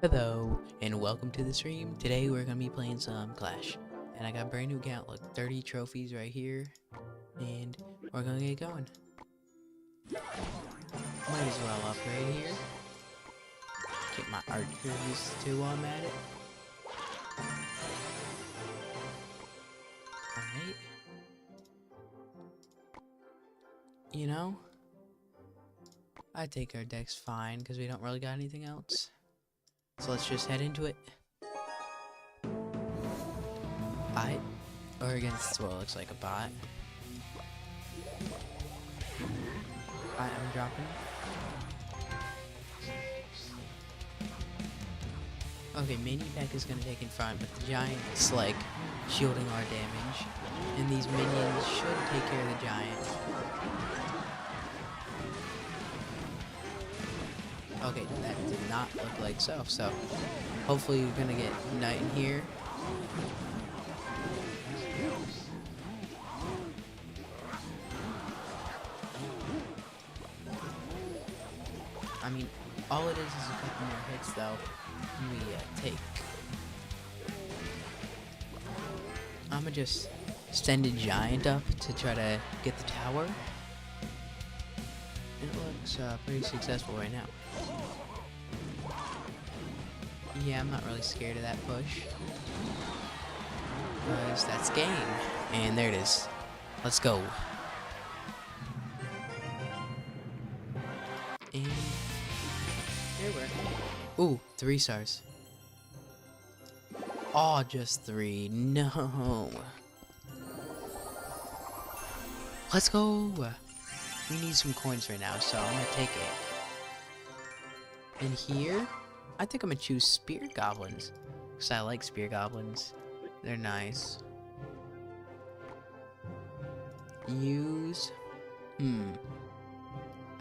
Hello, and welcome to the stream. Today we're gonna be playing some Clash. And I got a brand new account, look, 30 trophies right here. And we're gonna get going. Might as well upgrade here. Get my archers too while I'm at it. Alright. You know, I think our deck's fine because we don't really got anything else. So let's just head into it. Alright. Or against what looks like a bot. Alright, I'm dropping. Okay, Mini Peck is gonna take in front, but the Giant's like shielding our damage. And these minions should take care of the Giant. Okay, that did not look like so. So, hopefully we're gonna get Knight in here. I mean, all it is a couple more hits though. We take. I'ma just send a Giant up to try to get the tower. It looks pretty successful right now. Yeah, I'm not really scared of that push. Because that's game. And there it is. Let's go. And there we're. Ooh, 3 stars. Oh, just 3. No. Let's go. We need some coins right now, so I'm gonna take it. And here, I think I'm gonna choose Spear Goblins. Because I like Spear Goblins. They're nice. Use.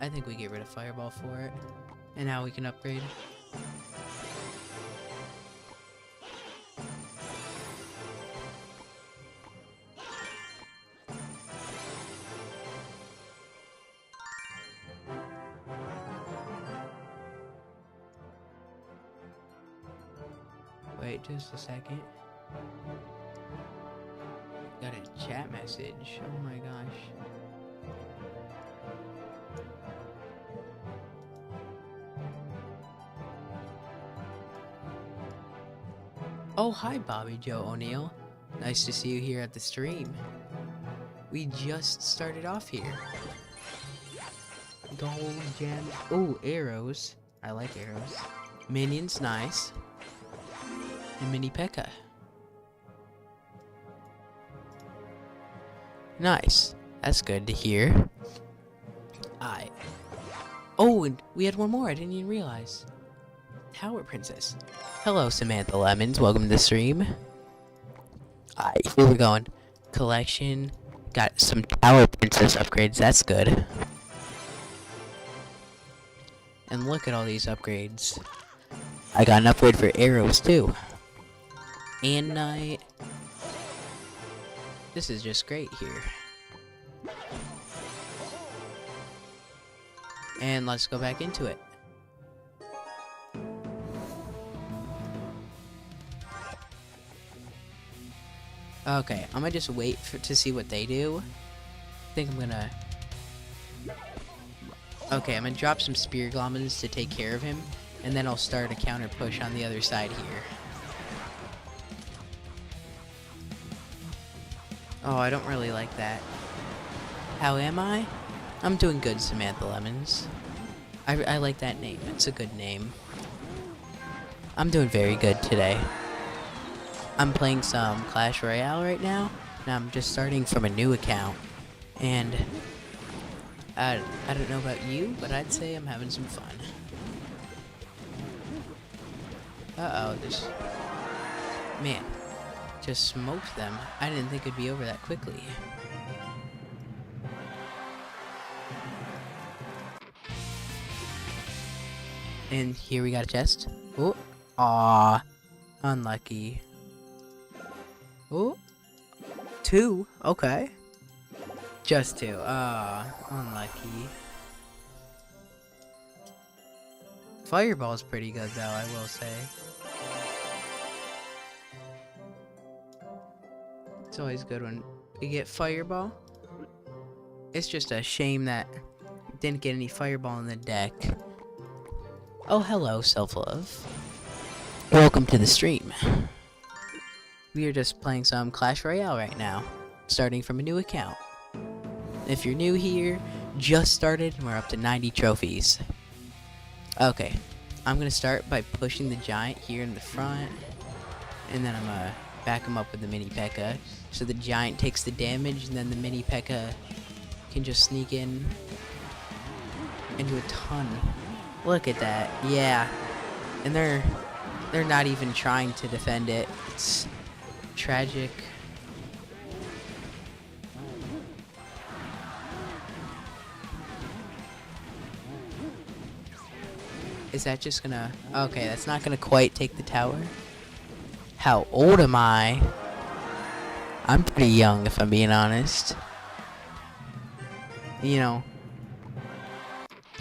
I think we get rid of Fireball for it. And now we can upgrade. Wait just a second. Got a chat message. Oh my gosh. Oh, hi Bobby Joe O'Neill. Nice to see you here at the stream. We just started off here. Gold gems. Oh, arrows. I like arrows. Minions, nice. And Mini P.E.K.K.A. Nice. That's good to hear. Oh, and we had one more. I didn't even realize. Tower Princess. Hello, Samantha Lemons. Welcome to the stream. Here we're going. Collection. Got some Tower Princess upgrades. That's good. And look at all these upgrades. I got an upgrade for arrows, too. And Knight. This is just great here. And let's go back into it. Okay, I'm gonna just wait to see what they do. I think I'm gonna... Okay, I'm gonna drop some Spear Goblins to take care of him. And then I'll start a counter push on the other side here. Oh, I don't really like that. How am I? I'm doing good, Samantha Lemons. I like that name. It's a good name. I'm doing very good today. I'm playing some Clash Royale right now. And I'm just starting from a new account. And I don't know about you, but I'd say I'm having some fun. Uh-oh, this... Man. Just smoked them. I didn't think it'd be over that quickly. And here we got a chest. Oh, aw, unlucky. Oh, 2. Okay, just 2. Ah, unlucky. Fireball's pretty good though, I will say. It's always good when you get Fireball. It's just a shame that didn't get any Fireball in the deck. Oh, hello, self-love. Welcome to the stream. We are just playing some Clash Royale right now, starting from a new account. If you're new here, just started, we're up to 90 trophies. Okay, I'm gonna start by pushing the giant here in the front, and then I'm gonna back him up with the mini P.E.K.K.A. So the giant takes the damage, and then the mini P.E.K.K.A. can just sneak in and do a ton. Look at that, yeah. And they're not even trying to defend it. It's tragic. Is that just gonna... Okay, that's not gonna quite take the tower. How old am I? I'm pretty young, if I'm being honest. You know,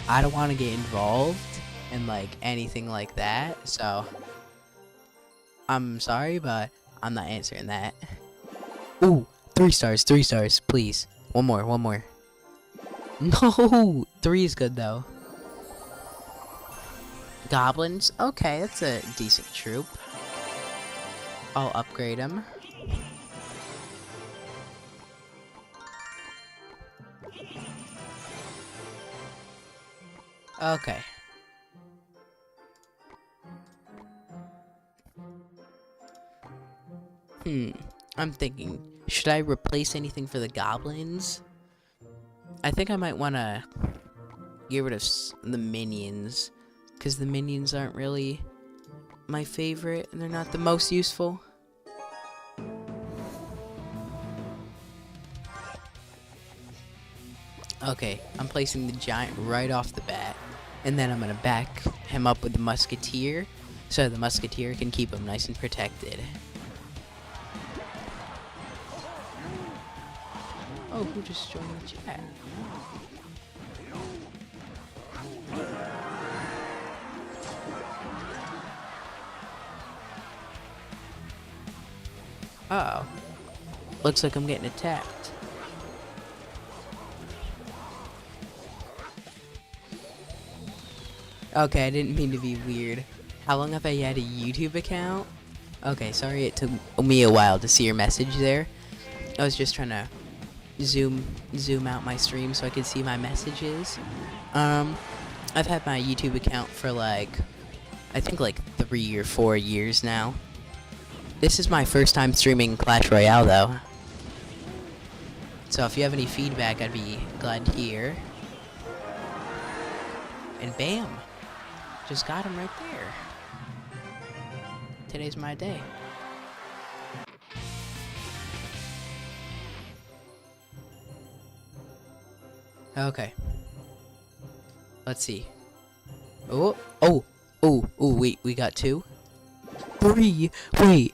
I don't want to get involved in, like, anything like that, so... I'm sorry, but I'm not answering that. Ooh, 3 stars, please. One more. No! 3 is good, though. Goblins? Okay, that's a decent troop. I'll upgrade him. Okay. I'm thinking, should I replace anything for the goblins? I think I might want to get rid of the minions, because the minions aren't really my favorite, and they're not the most useful. Okay, I'm placing the giant right off the bat, and then I'm going to back him up with the musketeer, so the musketeer can keep him nice and protected. Oh, who just joined the chat? Uh-oh. Looks like I'm getting attacked. Okay, I didn't mean to be weird. How long have I had a YouTube account? Okay, sorry it took me a while to see your message there. I was just trying to zoom out my stream so I could see my messages. I've had my YouTube account for like, I think like 3 or 4 years now. This is my first time streaming Clash Royale though. So if you have any feedback, I'd be glad to hear. And bam! Just got him right there. Today's my day. Okay. Let's see. Oh, wait, we got 2? 3! Wait.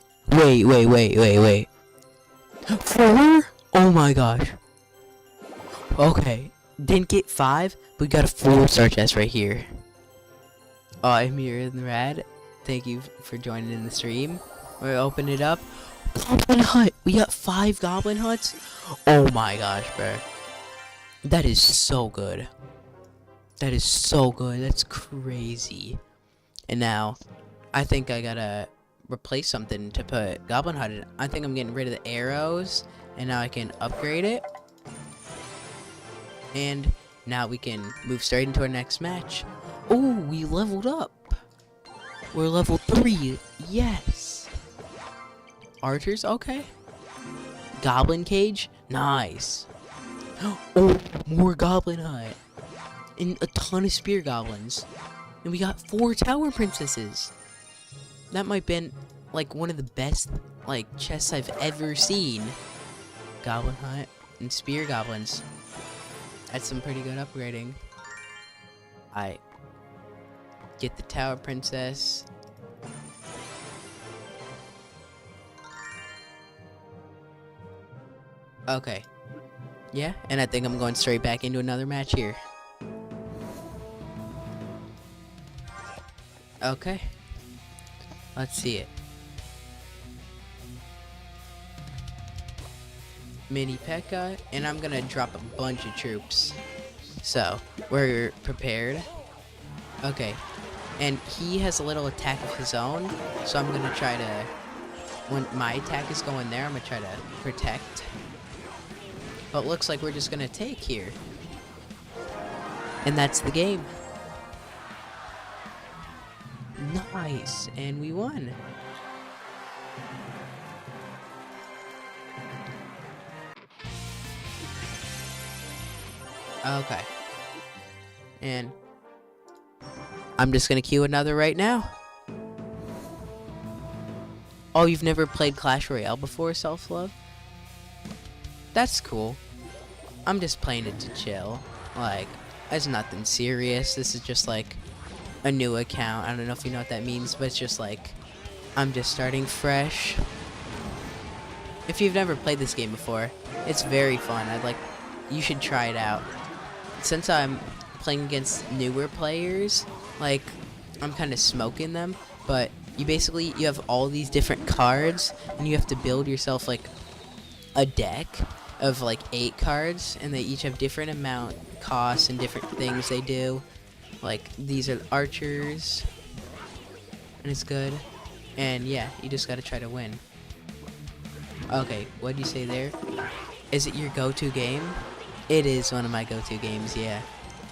4? Oh my gosh. Okay. Didn't get 5, but we got a 4-star chest right here. Oh, I'm here in the rad. Thank you for joining in the stream. We're gonna open it up. Goblin hut! We got 5 goblin huts? Oh my gosh, bro. That is so good. That is so good. That's crazy. And now, I think I gotta replace something to put Goblin Hut in. I think I'm getting rid of the arrows, and now I can upgrade it. And now we can move straight into our next match. Oh, we leveled up. We're level 3. Yes. Archers, okay. Goblin cage, nice. Oh, more Goblin Hut. And a ton of spear goblins. And we got 4 tower princesses. That might have been like one of the best like chests I've ever seen. Goblin Hut and spear goblins. That's some pretty good upgrading. I get the tower princess. Okay. Yeah, and I think I'm going straight back into another match here. Okay. Let's see it. Mini P.E.K.K.A. And I'm gonna drop a bunch of troops. So, we're prepared. Okay. And he has a little attack of his own. So I'm gonna try to... When my attack is going there, I'm gonna try to protect. But it looks like we're just gonna take here. And that's the game. Nice. And we won. Okay. And I'm just gonna queue another right now. Oh, you've never played Clash Royale before, Self-Love? That's cool. I'm just playing it to chill. Like, it's nothing serious. This is just like a new account. I don't know if you know what that means, but it's just like I'm just starting fresh. If you've never played this game before, it's very fun. You should try it out. Since I'm playing against newer players, like, I'm kind of smoking them, but you have all these different cards, and you have to build yourself, like, a deck of, like, 8 cards, and they each have different amount costs and different things they do. Like, these are archers, and it's good. And, yeah, you just gotta try to win. Okay, what do you say there? Is it your go-to game? It is one of my go-to games, yeah.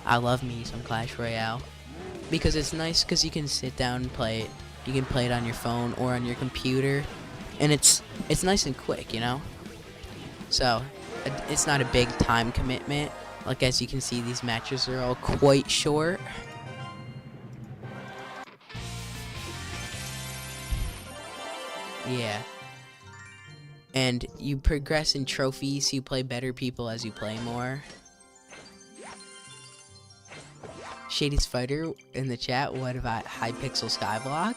I love me some Clash Royale. Because it's nice because you can sit down and play it. You can play it on your phone or on your computer. And it's nice and quick, you know? So, it's not a big time commitment. Like, as you can see, these matches are all quite short. Yeah. And you progress in trophies, so you play better people as you play more. Shady Spider in the chat, what about Hypixel Skyblock?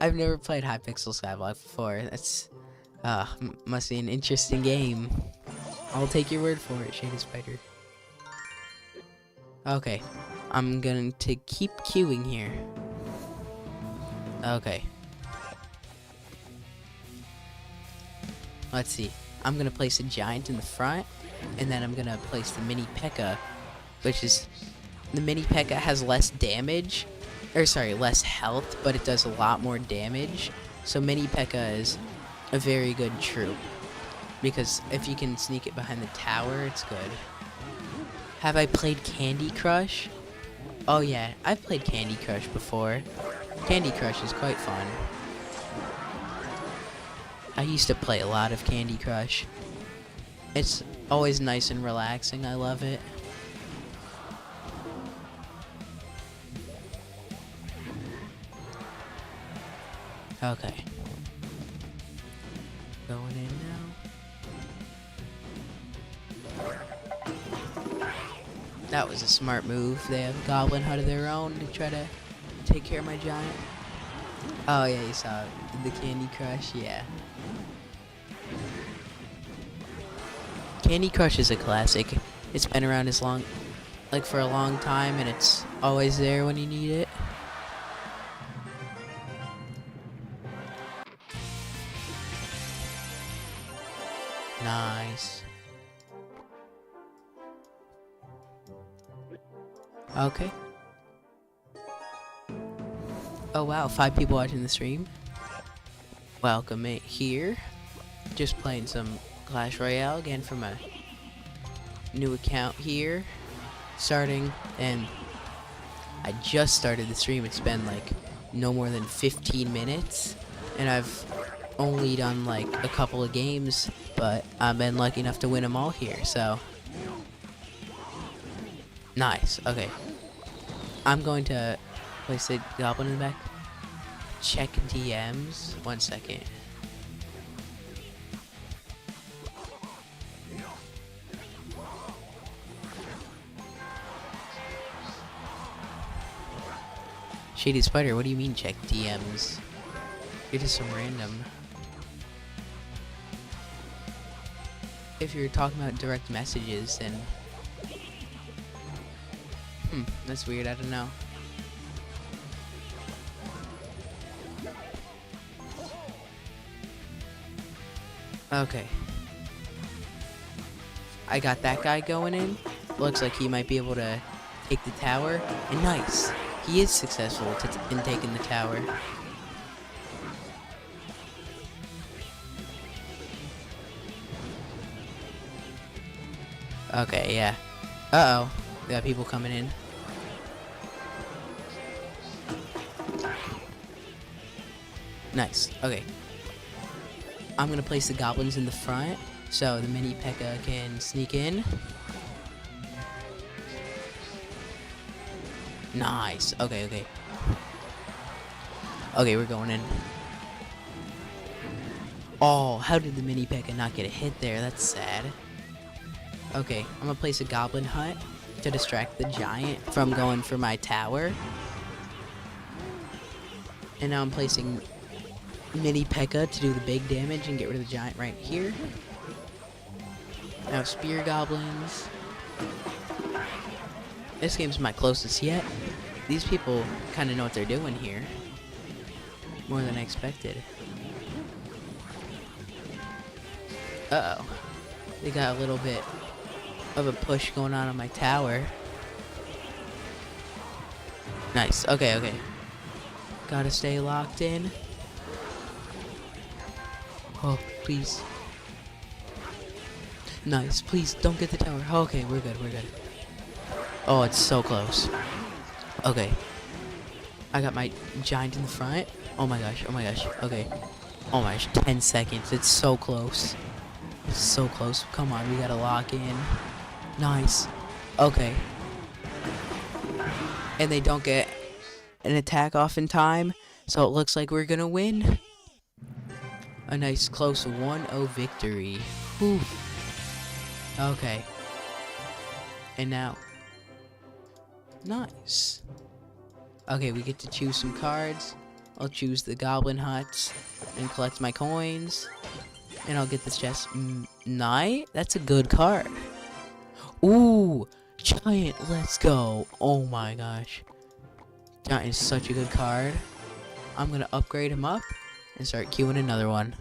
I've never played Hypixel Skyblock before. That's must be an interesting game. I'll take your word for it, Shady Spider. Okay, I'm going to keep queuing here. Okay. Let's see. I'm gonna place a giant in the front, and then I'm gonna place the mini P.E.K.K.A, which is... The mini P.E.K.K.A has less damage, or sorry, less health, but it does a lot more damage. So mini P.E.K.K.A is a very good troop, because if you can sneak it behind the tower, it's good. Have I played Candy Crush? Oh yeah, I've played Candy Crush before. Candy Crush is quite fun. I used to play a lot of Candy Crush. It's always nice and relaxing. I love it. Okay. Going in now. That was a smart move. They have a Goblin Hut of their own to try to take care of my giant. Oh yeah, you saw the Candy Crush, yeah. Candy Crush is a classic. It's been around for a long time, and it's always there when you need it. Nice. Okay. Oh wow, 5 people watching the stream. Welcome it here. Just playing some Clash Royale again from a new account here. Starting, and I just started the stream. It's been like no more than 15 minutes, and I've only done like a couple of games, but I've been lucky enough to win them all here, so nice. Okay, I'm going to place a Goblin in the back. Check DMs. 1 second. Shady Spider, what do you mean check DMs? You're just some random. If you're talking about direct messages, then... that's weird, I don't know. Okay. I got that guy going in. Looks like he might be able to take the tower. And nice. He is successful in taking the tower. Okay, yeah. Uh-oh. We got people coming in. Nice. Okay. I'm gonna place the goblins in the front so the mini P.E.K.K.A can sneak in. Nice. Okay, okay. Okay, we're going in. Oh, how did the mini P.E.K.K.A not get a hit there? That's sad. Okay, I'm gonna place a goblin hut to distract the giant from going for my tower. And now I'm placing mini P.E.K.K.A to do the big damage and get rid of the giant right here. Now spear goblins. This game's my closest yet. These people kind of know what they're doing here. More than I expected. Uh-oh. They got a little bit of a push going on my tower. Nice. Okay, okay. Gotta stay locked in. Oh, please. Nice. Please, don't get the tower. Okay, we're good, we're good. Oh, it's so close. Okay. I got my giant in the front. Oh my gosh, oh my gosh. Okay. Oh my gosh, 10 seconds. It's so close. It's so close. Come on, we gotta lock in. Nice. Okay. And they don't get an attack off in time, so it looks like we're gonna win. A nice close 1-0 victory. Whew. Okay. And now. Nice. Okay, we get to choose some cards. I'll choose the Goblin Huts and collect my coins. And I'll get this chest. Knight? That's a good card. Ooh, Giant, let's go. Oh my gosh. Giant is such a good card. I'm gonna upgrade him up and start queuing another one.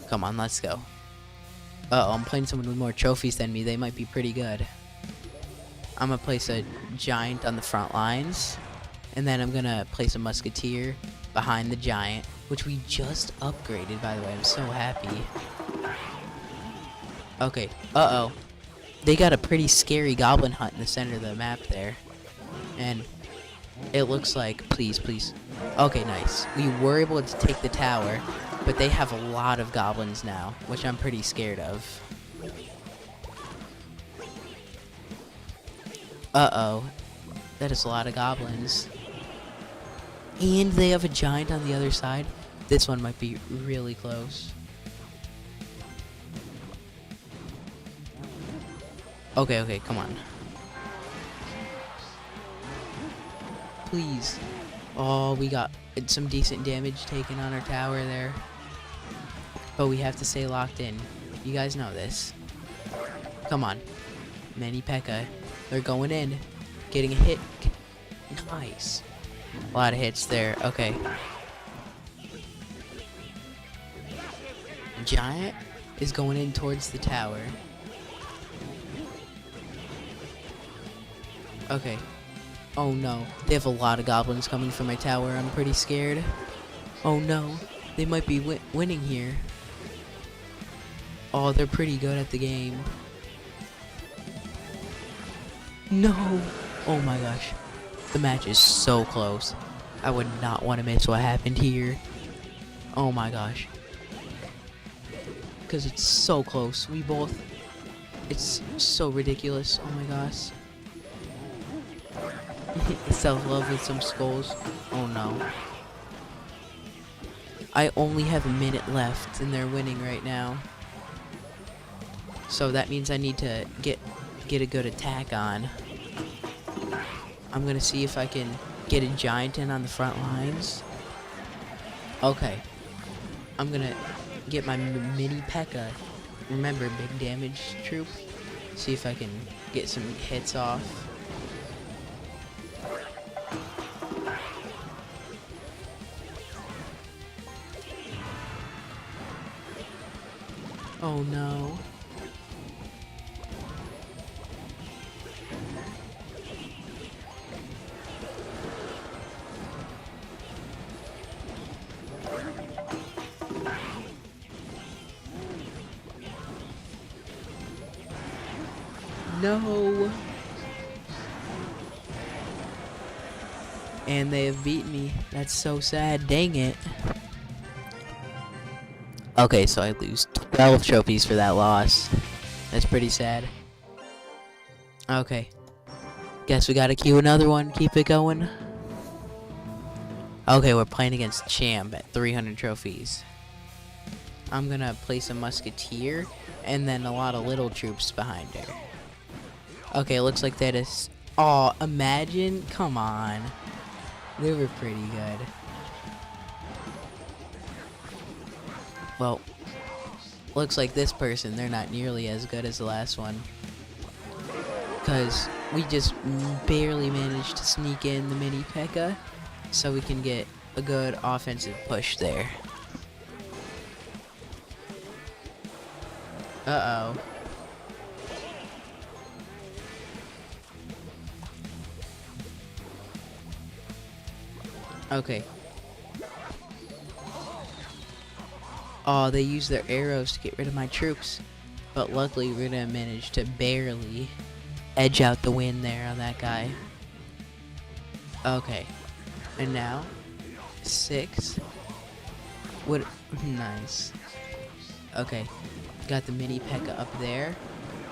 Come on, let's go. Uh-oh, I'm playing someone with more trophies than me. They might be pretty good. I'm gonna place a giant on the front lines. And then I'm gonna place a musketeer behind the giant, which we just upgraded, by the way. I'm so happy. Okay, uh-oh. They got a pretty scary goblin hut in the center of the map there. And it looks like, please, please. Okay, nice. We were able to take the tower, but they have a lot of goblins now, which I'm pretty scared of. Uh-oh. That is a lot of goblins. And they have a giant on the other side. This one might be really close. Okay, okay, come on. Please. Oh, we got some decent damage taken on our tower there. But we have to stay locked in. You guys know this. Come on. Mini P.E.K.K.A. They're going in. Getting a hit. Nice. A lot of hits there. Okay. Giant is going in towards the tower. Okay. Oh no. They have a lot of goblins coming from my tower. I'm pretty scared. Oh no. They might be winning here. Oh, they're pretty good at the game. No. Oh my gosh. The match is so close. I would not want to miss what happened here. Oh my gosh. Because it's so close. We both... It's so ridiculous. Oh my gosh. Self-love with some skulls. Oh no. I only have a minute left and they're winning right now. So that means I need to get a good attack on. I'm gonna see if I can get a giant in on the front lines. Okay. I'm gonna get my mini P.E.K.K.A. Remember, big damage troop. See if I can get some hits off. Oh no. No. And they have beaten me. That's so sad. Dang it. Okay, so I lose 12 trophies for that loss. That's pretty sad. Okay. Guess we gotta queue another one. Keep it going. Okay, we're playing against Champ at 300 trophies. I'm gonna place a musketeer and then a lot of little troops behind her. Okay, looks like that is... Aw, imagine? Come on. They were pretty good. Well, looks like this person, they're not nearly as good as the last one. Because we just barely managed to sneak in the mini P.E.K.K.A. so we can get a good offensive push there. Uh-oh. Okay. Oh, they used their arrows to get rid of my troops. But luckily, we're gonna manage to barely edge out the win there on that guy. Okay. And now, 6. What? Nice. Okay. Got the mini P.E.K.K.A. up there.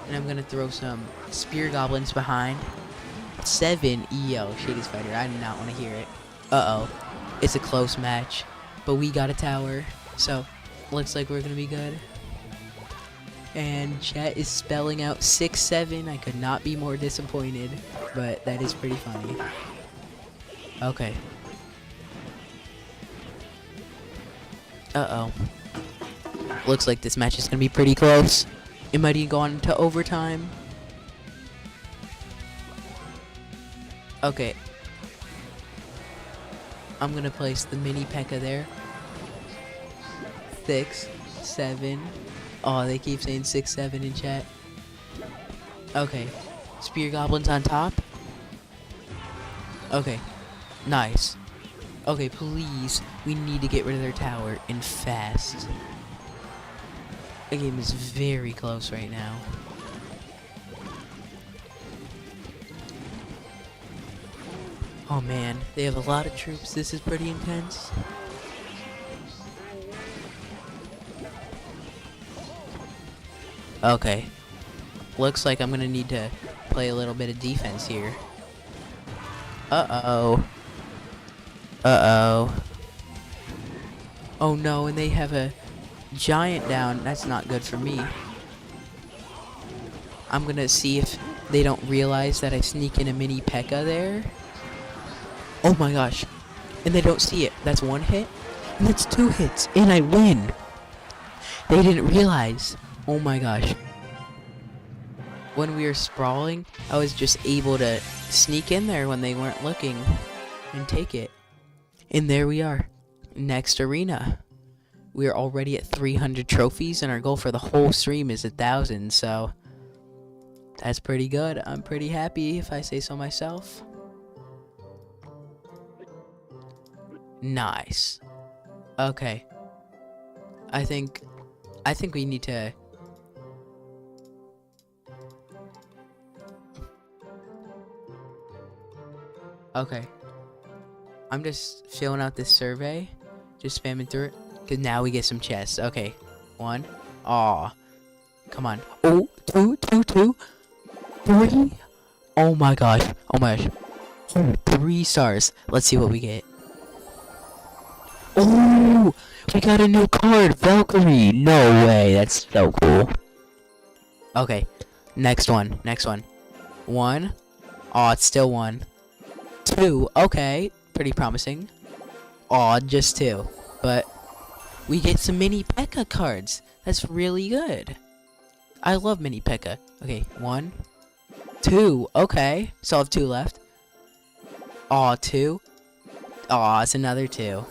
And I'm gonna throw some spear goblins behind. 7. Yo, Shady Spider. I do not want to hear it. Uh-oh. It's a close match. But we got a tower. So, looks like we're gonna be good. And chat is spelling out 6-7. I could not be more disappointed. But that is pretty funny. Okay. Uh-oh. Looks like this match is gonna be pretty close. It might even go on to overtime. Okay. I'm gonna place the mini P.E.K.K.A. there. 6, 7. Oh, they keep saying 6, 7 in chat. Okay. Spear goblins on top. Okay. Nice. Okay, please. We need to get rid of their tower and fast. The game is very close right now. Oh man, they have a lot of troops. This is pretty intense. Okay. Looks like I'm gonna need to play a little bit of defense here. Uh-oh. Uh-oh. Oh no, and they have a giant down. That's not good for me. I'm gonna see if they don't realize that I sneak in a mini P.E.K.K.A. there. Oh my gosh. And they don't see it. That's 1 hit. And that's 2 hits. And I win. They didn't realize. Oh my gosh. When we were sprawling, I was just able to sneak in there when they weren't looking and take it. And there we are. Next arena. We are already at 300 trophies and our goal for the whole stream is 1,000. So that's pretty good. I'm pretty happy if I say so myself. Nice. Okay. I think we need to... Okay. I'm just filling out this survey. Just spamming through it. Because now we get some chests. Okay. 1. Aw. Come on. Oh, 2, 2, 2. 3. Oh my gosh. Oh my gosh. Oh, 3 stars. Let's see what we get. Oh, we got a new card, Valkyrie. No way, that's so cool. Okay, next one. 1. Aw, it's still 1. 2, okay, pretty promising. Aw, just 2. But we get some mini P.E.K.K.A. cards. That's really good. I love mini P.E.K.K.A. Okay, 1, 2, okay. Still have 2 left. Aw, 2. Aw, it's another 2.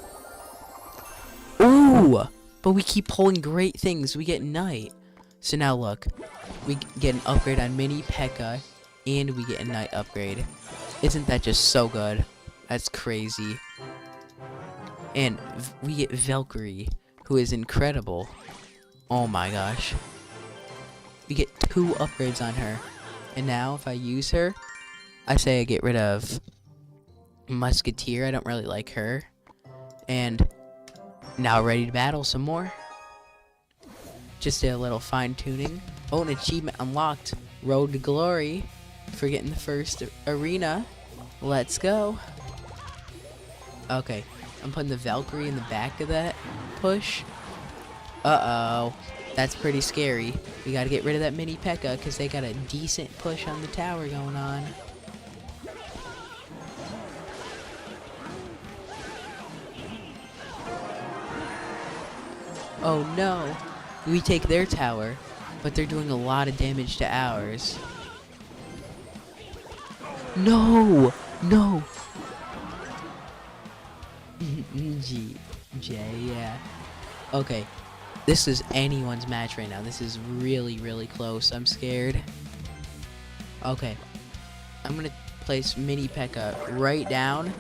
Ooh! But we keep pulling great things. We get Knight. So now look, we get an upgrade on Mini P.E.K.K.A. and we get a Knight upgrade. Isn't that just so good? That's crazy. And we get Valkyrie, who is incredible. Oh my gosh. We get 2 upgrades on her. And now if I use her, I say I get rid of Musketeer. I don't really like her. And now ready to battle some more. Just a little fine tuning. Oh, an achievement unlocked. Road to Glory for getting the first arena. Let's go. Okay, I'm putting the Valkyrie in the back of that push. Uh-oh. That's pretty scary. We gotta get rid of that Mini P.E.K.K.A. because they got a decent push on the tower going on. Oh no. We take their tower, but they're doing a lot of damage to ours. No! No! Yeah. Okay. This is anyone's match right now. This is really, really close. I'm scared. Okay. I'm gonna place Mini P.E.K.K.A. right down,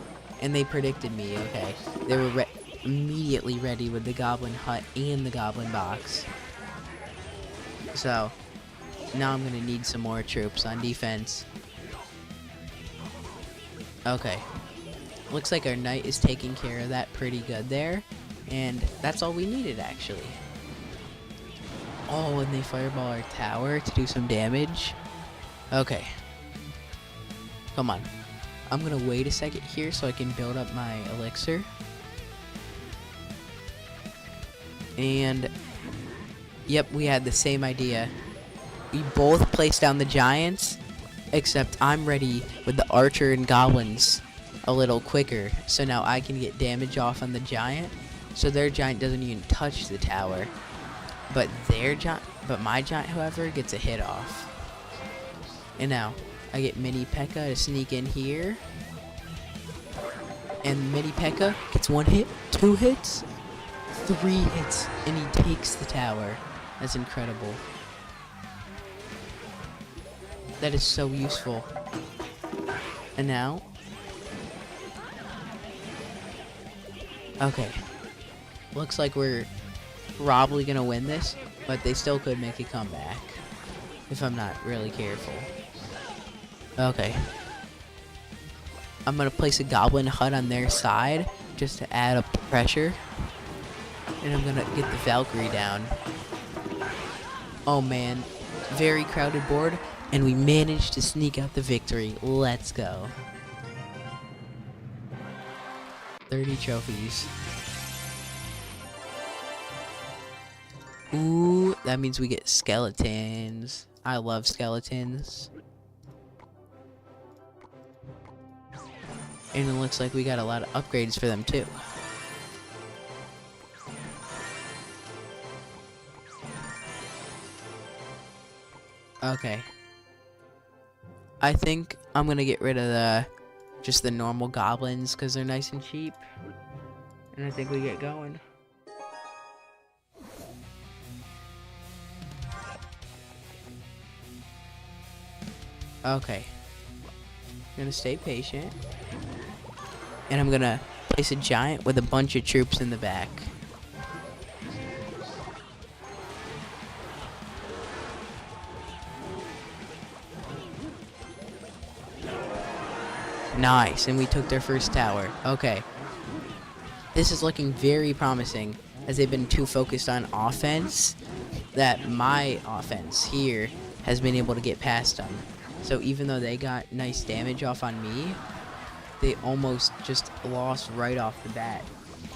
and they predicted me. Okay. They were immediately ready with the Goblin Hut and the Goblin Box. So, now I'm gonna need some more troops on defense. Okay. Looks like our Knight is taking care of that pretty good there. And that's all we needed, actually. Oh, and they fireball our tower to do some damage. Okay. Come on. I'm gonna wait a second here so I can build up my elixir. And yep, we had the same idea. We both placed down the giants, except I'm ready with the archer and goblins a little quicker, so now I can get damage off on the giant, so their giant doesn't even touch the tower, but my giant, however, gets a hit off. And now I get Mini P.E.K.K.A. to sneak in here, and Mini P.E.K.K.A. gets 1 hit, 2 hits, 3 hits, and he takes the tower. That's incredible. That is so useful. And now, okay, looks like we're probably gonna win this, but they still could make a comeback if I'm not really careful. Okay, I'm gonna place a Goblin Hut on their side just to add up the pressure, and I'm gonna get the Valkyrie down. Oh man, very crowded board, and we managed to sneak out the victory. Let's go. 30 trophies. Ooh, that means we get skeletons. I love skeletons. And it looks like we got a lot of upgrades for them too. Okay. I think I'm gonna get rid of just the normal goblins because they're nice and cheap. And I think we get going. Okay. I'm gonna stay patient. And I'm gonna place a giant with a bunch of troops in the back. Nice, and we took their first tower. Okay. This is looking very promising, as they've been too focused on offense that my offense here has been able to get past them. So even though they got nice damage off on me, they almost just lost right off the bat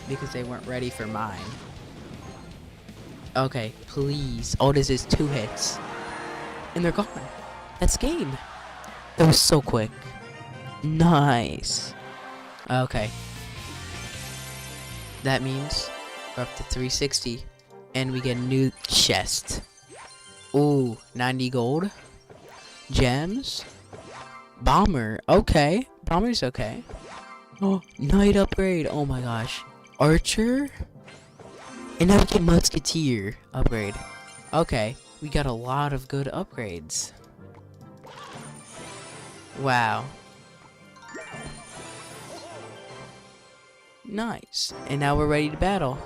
because they weren't ready for mine. Okay, please. All this is 2 hits. And they're gone. That's game. That was so quick. Nice. Okay. That means we're up to 360. And we get a new chest. Ooh, 90 gold. Gems. Bomber. Okay. Bomber's okay. Oh, Knight upgrade. Oh my gosh. Archer. And now we get Musketeer upgrade. Okay. We got a lot of good upgrades. Wow. Nice. And now we're ready to battle.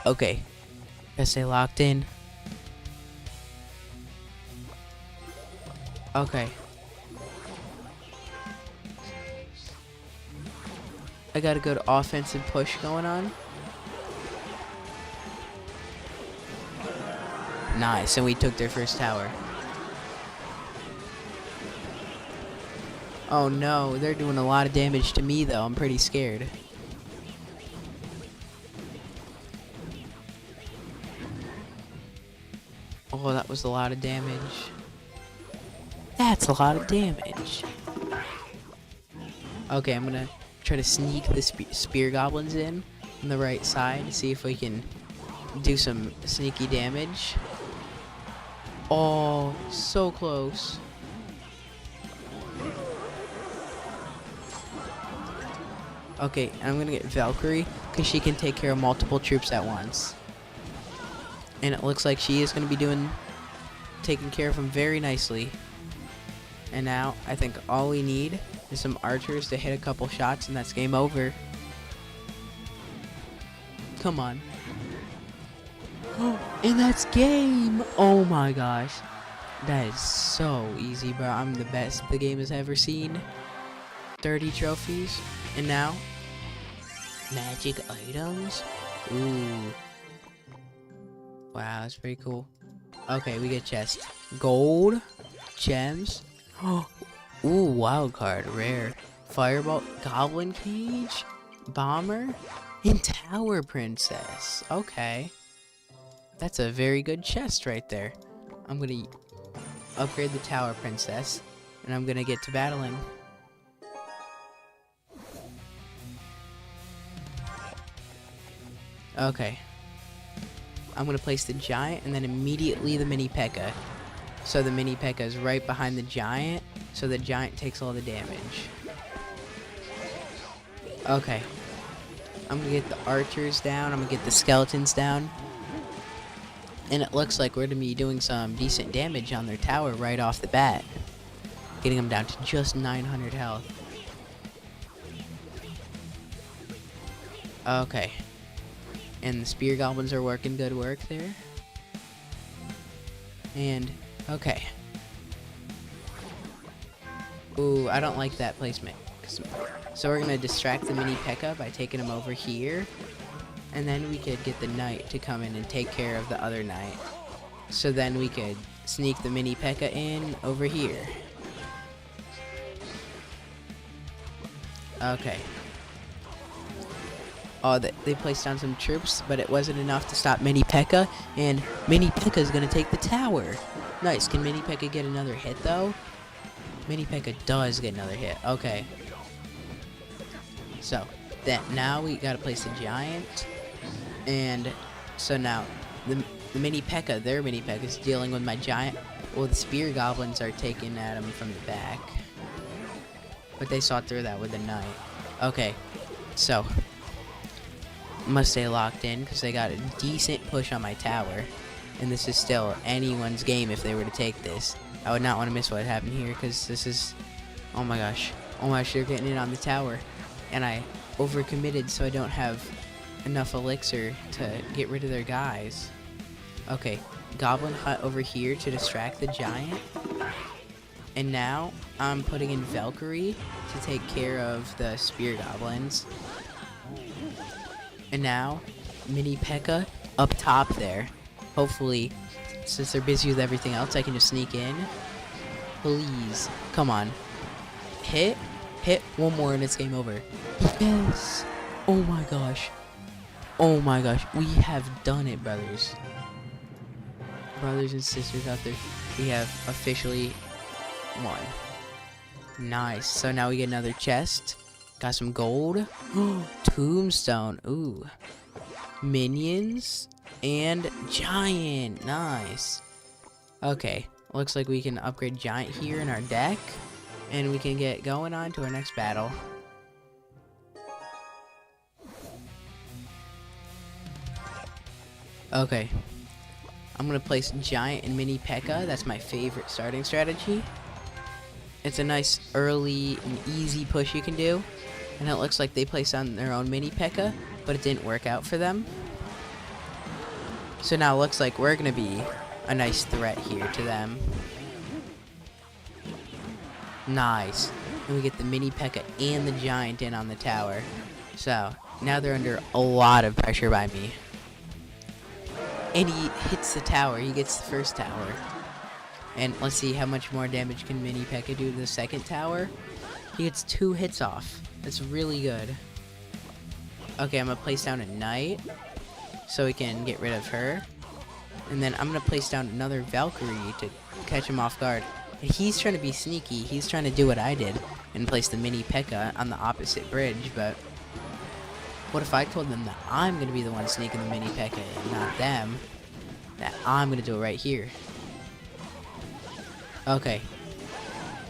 Okay. Gotta stay locked in. Okay. I got a good offensive push going on. Nice, and we took their first tower. Oh no, they're doing a lot of damage to me though. I'm pretty scared. Oh, that was a lot of damage. That's a lot of damage. Okay, I'm gonna try to sneak the spear goblins in on the right side. See if we can do some sneaky damage. Oh, so close. Okay, I'm gonna get Valkyrie because she can take care of multiple troops at once. And it looks like she is gonna be taking care of them very nicely. And now I think all we need is some archers to hit a couple shots, and that's game over. Come on. And that's game! Oh my gosh. That is so easy, bro. I'm the best the game has ever seen. 30 trophies. And now, magic items? Ooh. Wow, that's pretty cool. Okay, we get chest. Gold. Gems. Ooh, wild card. Rare. Fireball. Goblin cage. Bomber. And tower princess. Okay. That's a very good chest right there. I'm gonna upgrade the tower princess, and I'm gonna get to battling. Okay. I'm gonna place the giant and then immediately the mini P.E.K.K.A. So the mini P.E.K.K.A is right behind the giant, so the giant takes all the damage. Okay. I'm gonna get the archers down, I'm gonna get the skeletons down. And it looks like we're gonna be doing some decent damage on their tower right off the bat. Getting them down to just 900 health. Okay. And the spear goblins are working good work there. And, okay. Ooh, I don't like that placement. So we're gonna distract the mini P.E.K.K.A by taking him over here. And then we could get the knight to come in and take care of the other knight. So then we could sneak the mini P.E.K.K.A in over here. Okay. Oh, they placed down some troops, but it wasn't enough to stop mini P.E.K.K.A. And mini P.E.K.K.A is going to take the tower. Nice. Can mini P.E.K.K.A get another hit, though? Mini P.E.K.K.A does get another hit. Okay. So, now we got to place the giant. And so now, the mini P.E.K.K.A, their mini P.E.K.K.A is dealing with my giant. Well, the spear goblins are taking at him from the back. But they saw through that with the knight. Okay, so must stay locked in because they got a decent push on my tower. And this is still anyone's game if they were to take this. I would not want to miss what happened here because this is... Oh my gosh. Oh my gosh, they're getting in on the tower. And I overcommitted so I don't have enough elixir to get rid of their guys. Okay, goblin hut over here to distract the giant. And now I'm putting in Valkyrie to take care of the spear goblins. And now mini P.E.K.K.A up top there. Hopefully, since they're busy with everything else, I can just sneak in. Please, come on. Hit one more and it's game over. Yes. Oh my gosh. Oh my gosh, we have done it, brothers. Brothers and sisters out there, we have officially won. Nice. So now we get another chest. Got some gold. Tombstone. Ooh. Minions. And giant. Nice. Okay. Looks like we can upgrade giant here in our deck. And we can get going on to our next battle. Okay. I'm gonna place Giant and Mini P.E.K.K.A. That's my favorite starting strategy. It's a nice early and easy push you can do. And it looks like they placed on their own Mini P.E.K.K.A, but it didn't work out for them. So now it looks like we're gonna be a nice threat here to them. Nice. And we get the Mini P.E.K.K.A and the Giant in on the tower. So now they're under a lot of pressure by me. And he hits the tower. He gets the first tower. And let's see how much more damage can Mini P.E.K.K.A do to the second tower. He gets 2 hits off. That's really good. Okay, I'm gonna place down a Knight so we can get rid of her. And then I'm gonna place down another Valkyrie to catch him off guard. And he's trying to be sneaky. He's trying to do what I did and place the Mini P.E.K.K.A on the opposite bridge, but what if I told them that I'm gonna be the one sneaking the Mini P.E.K.K.A and not them? That I'm gonna do it right here. Okay.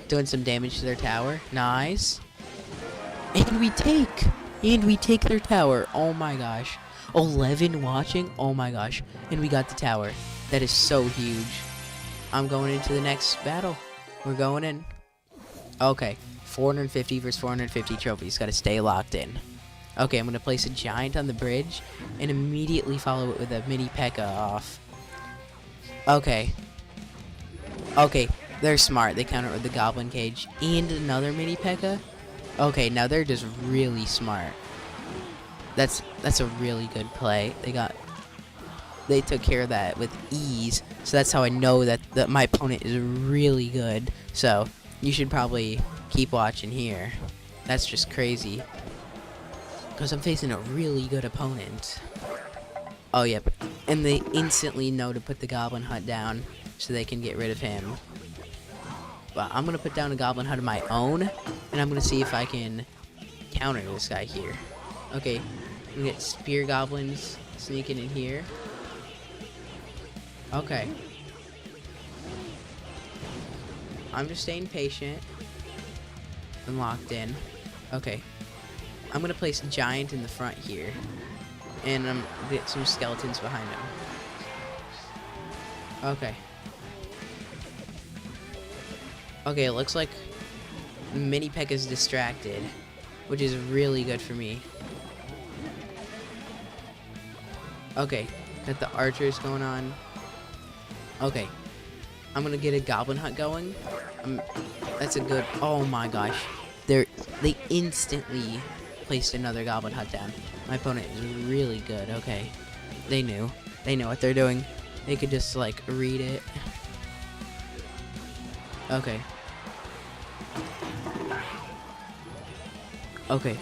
Doing some damage to their tower. Nice. And we take their tower. Oh my gosh. 11 watching. Oh my gosh. And we got the tower. That is so huge. I'm going into the next battle. We're going in. Okay. 450 versus 450 trophies. Gotta stay locked in. Okay, I'm gonna place a Giant on the bridge and immediately follow it with a Mini P.E.K.K.A off. Okay. Okay, they're smart. They counter it with the Goblin Cage and another Mini P.E.K.K.A. Okay, now they're just really smart. That's a really good play. They took care of that with ease. So that's how I know that my opponent is really good. So you should probably keep watching here. That's just crazy. Because I'm facing a really good opponent. Oh, yep. And they instantly know to put the Goblin Hut down so they can get rid of him. But I'm going to put down a Goblin Hut of my own, and I'm going to see if I can counter this guy here. Okay, I'm going to get Spear Goblins sneaking in here. Okay. I'm just staying patient and locked in. Okay. I'm going to place a Giant in the front here. And I'm going to get some skeletons behind him. Okay. Okay, it looks like Mini P.E.K.K.A is distracted, which is really good for me. Okay, got the archers going on. Okay, I'm gonna get a Goblin Hut going. That's a good. Oh my gosh, they instantly placed another Goblin Hut down. My opponent is really good. Okay, they knew what they're doing. They could just like read it. Okay. Okay,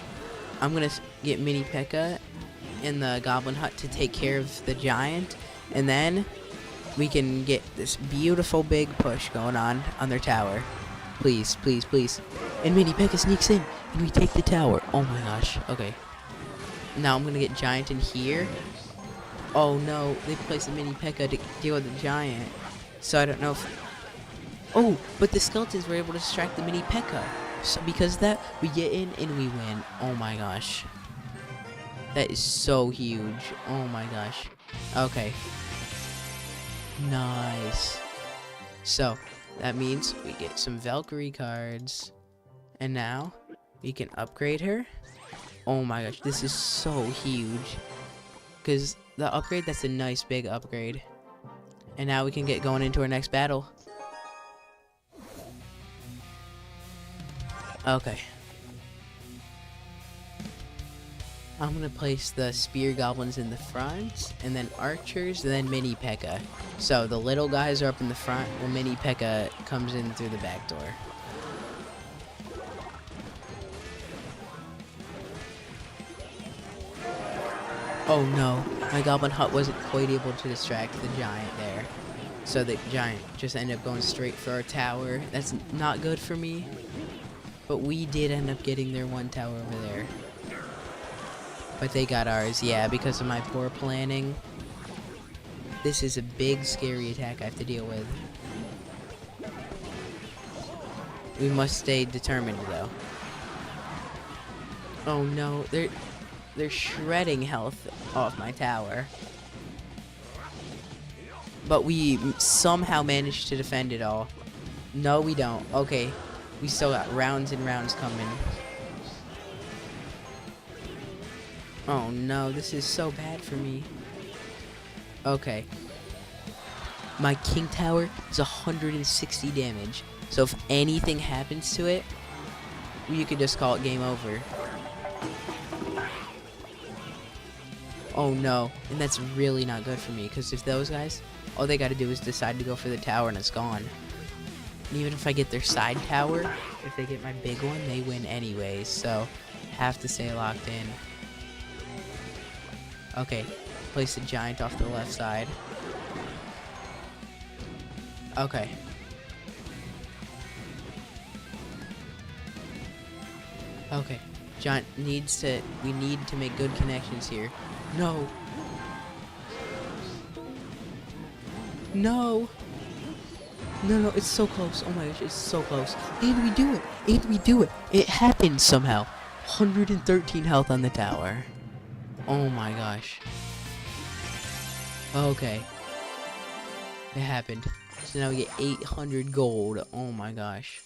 I'm gonna get Mini P.E.K.K.A in the Goblin Hut to take care of the Giant, and then we can get this beautiful big push going on their tower. Please, please, please. And Mini P.E.K.K.A sneaks in, and we take the tower. Oh my gosh. Okay. Now I'm gonna get Giant in here. Oh no, they placed the Mini P.E.K.K.A to deal with the Giant. So I don't know if... Oh, but the skeletons were able to distract the Mini P.E.K.K.A. So because of that, we get in and we win. Oh my gosh. That is so huge. Oh my gosh. Okay. Nice. So, that means we get some Valkyrie cards. And now, we can upgrade her. Oh my gosh, this is so huge. Because the upgrade, that's a nice big upgrade. And now we can get going into our next battle. Okay. I'm gonna place the Spear Goblins in the front, and then Archers, and then Mini P.E.K.K.A. So the little guys are up in the front, while Mini P.E.K.K.A comes in through the back door. Oh no, my Goblin Hut wasn't quite able to distract the Giant there. So the Giant just ended up going straight for our tower. That's not good for me. But we did end up getting their one tower over there. But they got ours, yeah, because of my poor planning. This is a big, scary attack I have to deal with. We must stay determined, though. Oh no, they're shredding health off my tower. But we somehow managed to defend it all. No, we don't. Okay. We still got rounds and rounds coming. Oh no, this is so bad for me. Okay. My King Tower is 160 damage. So if anything happens to it, you could just call it game over. Oh no, and that's really not good for me, because if those guys, all they gotta do is decide to go for the tower and it's gone. And even if I get their side tower, if they get my big one, they win anyways, so have to stay locked in. Okay, place the giant off to the left side. Okay. Okay. Giant needs to, we need to make good connections here. No. No. No, it's so close. Oh my gosh, it's so close. And we do it. And we do it. It happened somehow. 113 health on the tower. Oh my gosh. Okay. It happened. So now we get 800 gold. Oh my gosh.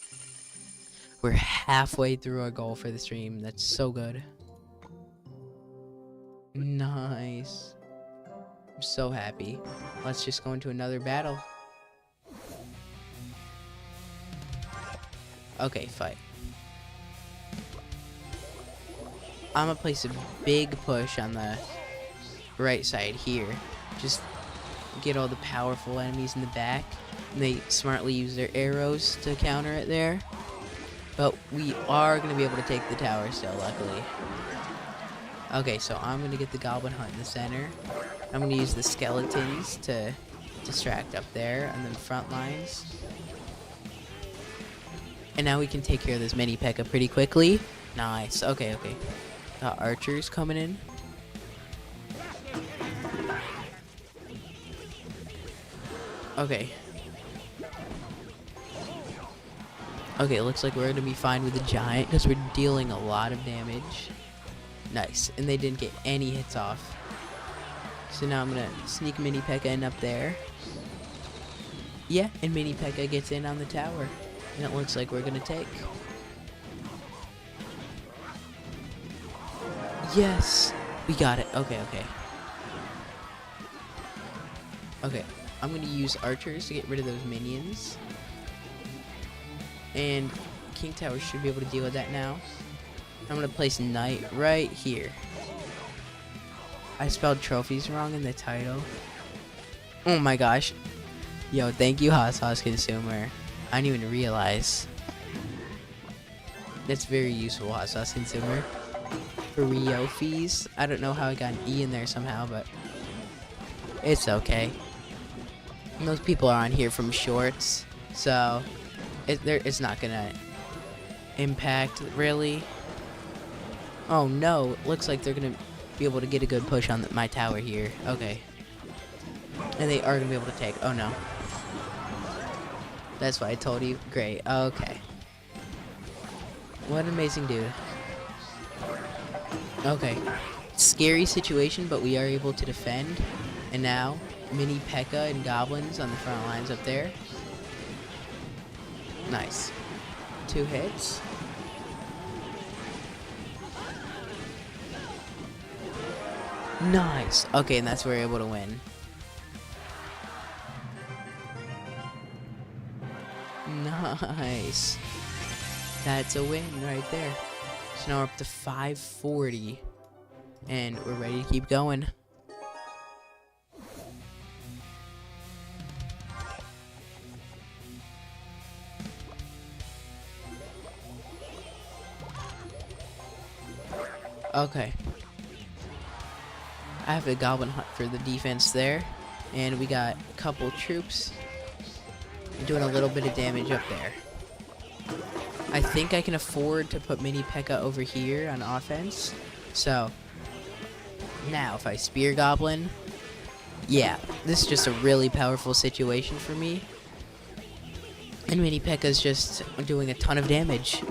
We're halfway through our goal for the stream. That's so good. Nice. I'm so happy. Let's just go into another battle. Okay, fight. I'm gonna place a big push on the right side here. Just get all the powerful enemies in the back. And they smartly use their arrows to counter it there. But we are gonna be able to take the tower still, luckily. Okay, so I'm gonna get the goblin hunt in the center. I'm gonna use the skeletons to distract up there on the front lines. And now we can take care of this mini P.E.K.K.A pretty quickly. Nice. Okay. Got archers coming in. Okay. Okay, looks like we're gonna be fine with the giant because we're dealing a lot of damage. Nice. And they didn't get any hits off. So now I'm gonna sneak mini P.E.K.K.A in up there. Yeah, and mini P.E.K.K.A gets in on the tower. And it looks like we're gonna take. Yes! We got it. Okay. Okay, I'm gonna use archers to get rid of those minions. And King Tower should be able to deal with that now. I'm gonna place Knight right here. I spelled Treophies wrong in the title. Oh my gosh. Yo, thank you, Hot Sauce Consumer. I didn't even realize. That's very useful, Hot Sauce Consumer. Treophies. I don't know how I got an E in there somehow, but it's okay. Most people are on here from shorts, so it's not gonna impact really. Oh no, it looks like they're gonna be able to get a good push on my tower here. Okay. And they are gonna be able to take. Oh no. That's why I told you. Great. Okay. What an amazing dude. Okay. Scary situation, but we are able to defend. And now, mini P.E.K.K.A and goblins on the front lines up there. Nice. 2 hits. Nice. Okay, and that's where we're able to win. Nice. That's a win right there. So now we're up to 540. And we're ready to keep going. Okay. I have a goblin hunt for the defense there. And we got a couple troops doing a little bit of damage up there. I think I can afford to put mini P.E.K.K.A over here on offense. So, now if I spear goblin, yeah, this is just a really powerful situation for me. And mini P.E.K.K.A is just doing a ton of damage.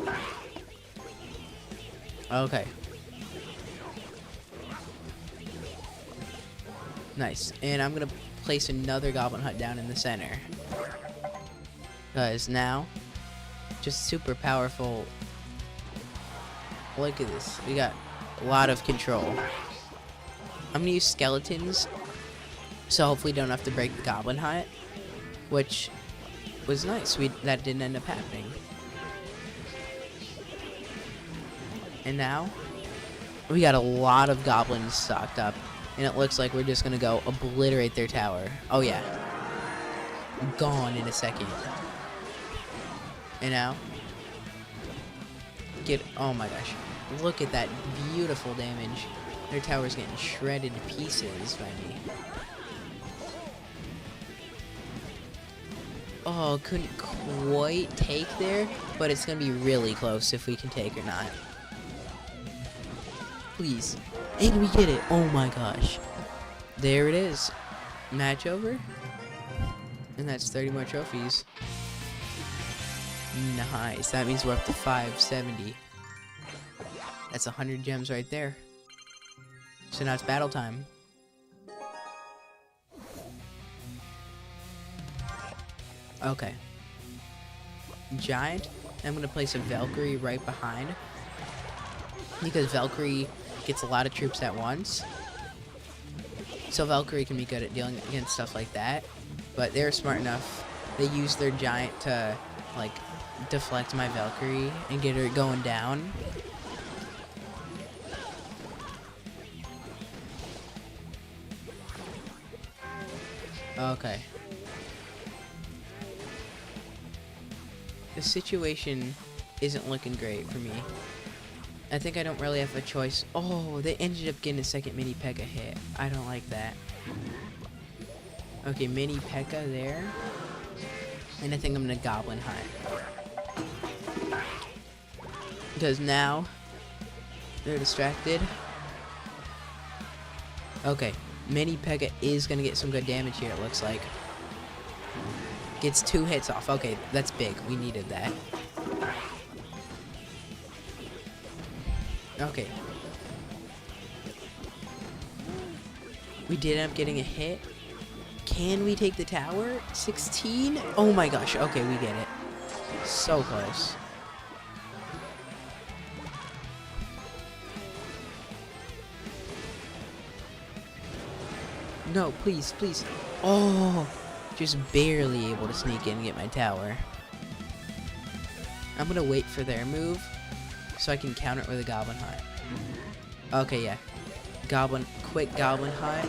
Okay. Nice. And I'm gonna place another goblin hut down in the center. Because now, just super powerful. Look at this. We got a lot of control. I'm gonna use skeletons, so hopefully don't have to break the goblin hut, which was nice. That didn't end up happening. And now, we got a lot of goblins stocked up, and it looks like we're just gonna go obliterate their tower. Oh yeah. Gone in a second. And now, oh my gosh. Look at that beautiful damage. Their tower's getting shredded to pieces by me. Oh, couldn't quite take there, but it's gonna be really close if we can take or not. Please. And we get it. Oh my gosh. There it is. Match over. And that's 30 more trophies. Nice. That means we're up to 570. That's 100 gems right there. So now it's battle time. Okay. Giant. I'm going to place a Valkyrie right behind. Because Valkyrie gets a lot of troops at once. So Valkyrie can be good at dealing against stuff like that. But they're smart enough. They use their giant to, like, deflect my Valkyrie and get her going down. Okay. The situation isn't looking great for me. I think I don't really have a choice. Oh, they ended up getting a second mini P.E.K.K.A hit. I don't like that. Okay, mini P.E.K.K.A there. And I think I'm gonna goblin hut. Because now they're distracted. Okay, mini P.E.K.K.A is gonna get some good damage here, it looks like. Gets 2 hits off. Okay, that's big. We needed that. Okay. We did end up getting a hit. Can we take the tower? 16? Oh my gosh. Okay, we get it. So close. No, please, please. Oh, just barely able to sneak in and get my tower. I'm gonna wait for their move so I can counter it with a goblin hut. Okay, yeah. Quick goblin hut,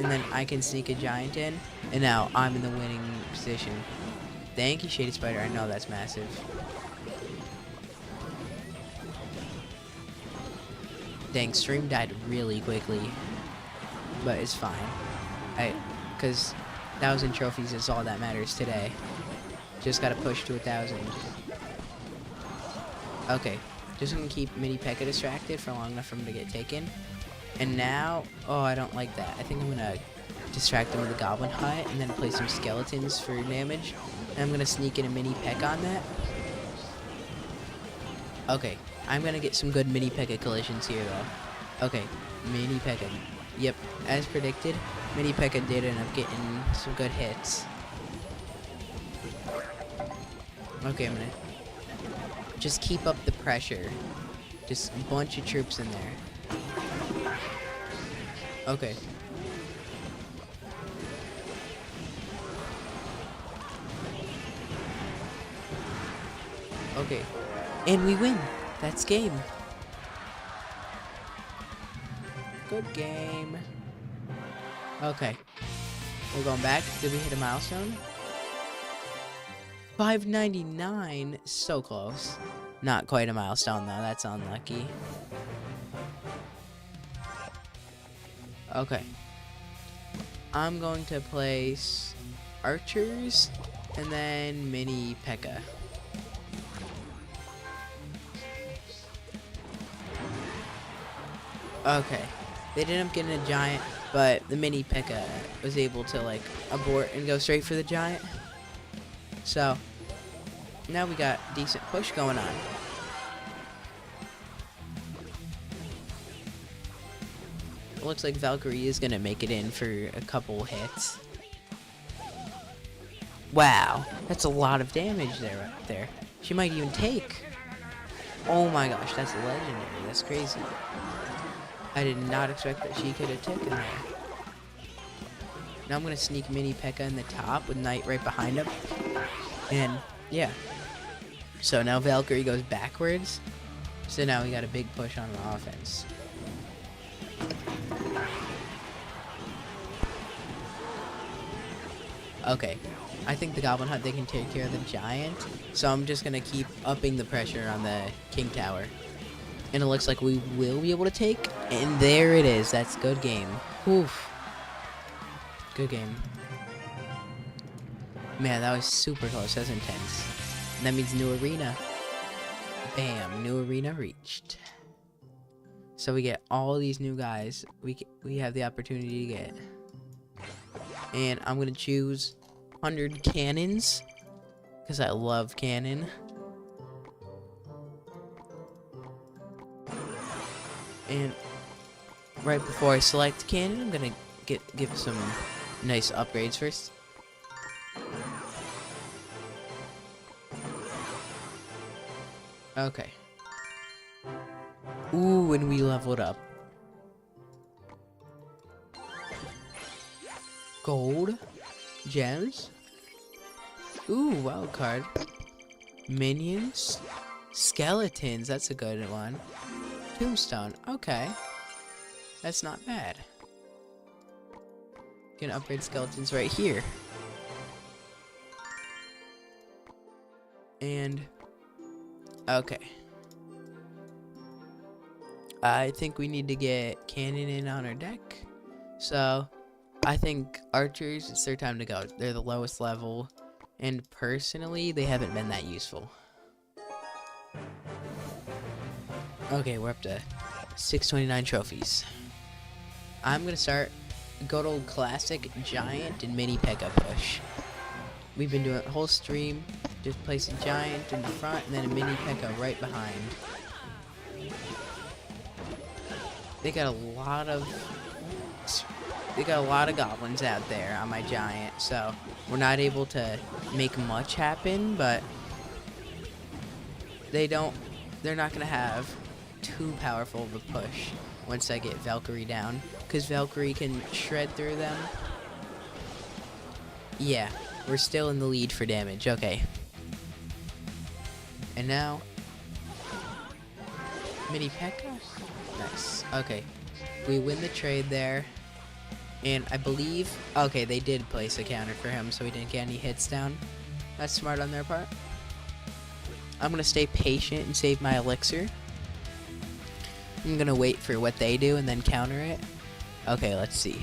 and then I can sneak a giant in, and now I'm in the winning position. Thank you, Shady Spider. I know that's massive. Dang, stream died really quickly, but it's fine. Because 1,000 trophies is all that matters today. Just gotta push to 1,000. Okay, just gonna keep mini P.E.K.K.A distracted for long enough for him to get taken. And now, oh, I don't like that. I think I'm gonna distract him with a goblin hut and then play some skeletons for damage. And I'm gonna sneak in a mini P.E.K.K.A on that. Okay, I'm gonna get some good mini P.E.K.K.A collisions here though. Okay, mini P.E.K.K.A. Yep, as predicted, mini P.E.K.K.A did end up getting some good hits. Okay, I'm gonna just keep up the pressure. Just a bunch of troops in there. Okay. Okay. And we win. That's game. Good game. Okay. We're going back. Did we hit a milestone? 599. So close. Not quite a milestone, though. That's unlucky. Okay. I'm going to place archers and then mini P.E.K.K.A. Okay. They didn't end up getting a giant, but the mini P.E.K.K.A was able to, like, abort and go straight for the giant. So, now we got decent push going on. It looks like Valkyrie is going to make it in for a couple hits. Wow, that's a lot of damage there, right there. She might even take. Oh my gosh, that's legendary. That's crazy. I did not expect that she could have taken there. Now I'm gonna sneak Mini P.E.K.K.A in the top with Knight right behind him. And yeah. So now Valkyrie goes backwards. So now we got a big push on the offense. Okay. I think the Goblin Hut, they can take care of the Giant. So I'm just gonna keep upping the pressure on the King Tower. And it looks like we will be able to take. And there it is. That's good game. Oof. Good game. Man, that was super close. That's intense. And that means new arena. Bam. New arena reached. So we get all these new guys. We have the opportunity to get. And I'm going to choose 100 cannons. Because I love cannon. And right before I select cannon, I'm going to give some nice upgrades first. Okay. Ooh, and we leveled up. Gold. Gems. Ooh, wild card. Minions. Skeletons, that's a good one. Tombstone, okay. That's not bad. Can upgrade skeletons right here. And okay. I think we need to get cannon in on our deck. So I think archers, it's their time to go. They're the lowest level. And personally, they haven't been that useful. Okay, we're up to 629 trophies. I'm going to start good old classic Giant and Mini P.E.K.K.A push. We've been doing a whole stream. Just place a Giant in the front and then a Mini P.E.K.K.A right behind. They got a lot of goblins out there on my Giant, so we're not able to make much happen, but they're not gonna have too powerful of a push once I get Valkyrie down, because Valkyrie can shred through them. Yeah, we're still in the lead for damage. Okay. And now Mini P.E.K.K.A. Nice. Okay. We win the trade there. And I believe, okay, they did place a counter for him, so he didn't get any hits down. That's smart on their part. I'm gonna stay patient and save my elixir. I'm gonna wait for what they do and then counter it. Okay, let's see.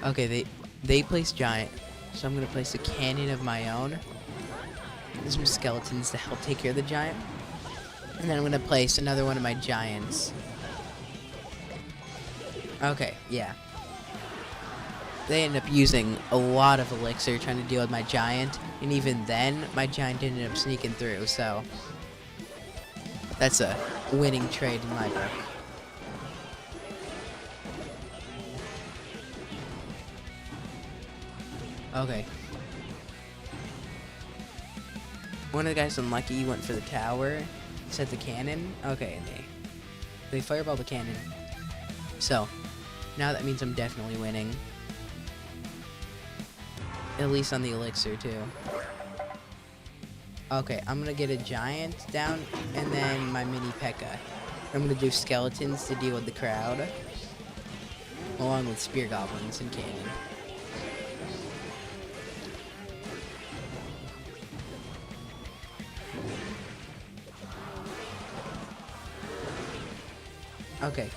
Okay, they place Giant, so I'm gonna place a cannon of my own. There's some skeletons to help take care of the Giant. And then I'm gonna place another one of my Giants. Okay, yeah. They end up using a lot of elixir trying to deal with my Giant, and even then, my Giant ended up sneaking through, so that's a winning trade in my book. Okay. One of the guys unlucky went for the tower, set the cannon. Okay, and they fireball the cannon. So, now that means I'm definitely winning. At least on the elixir, too. Okay, I'm gonna get a Giant down, and then my Mini P.E.K.K.A. I'm gonna do skeletons to deal with the crowd, along with spear goblins and cannon. Okay.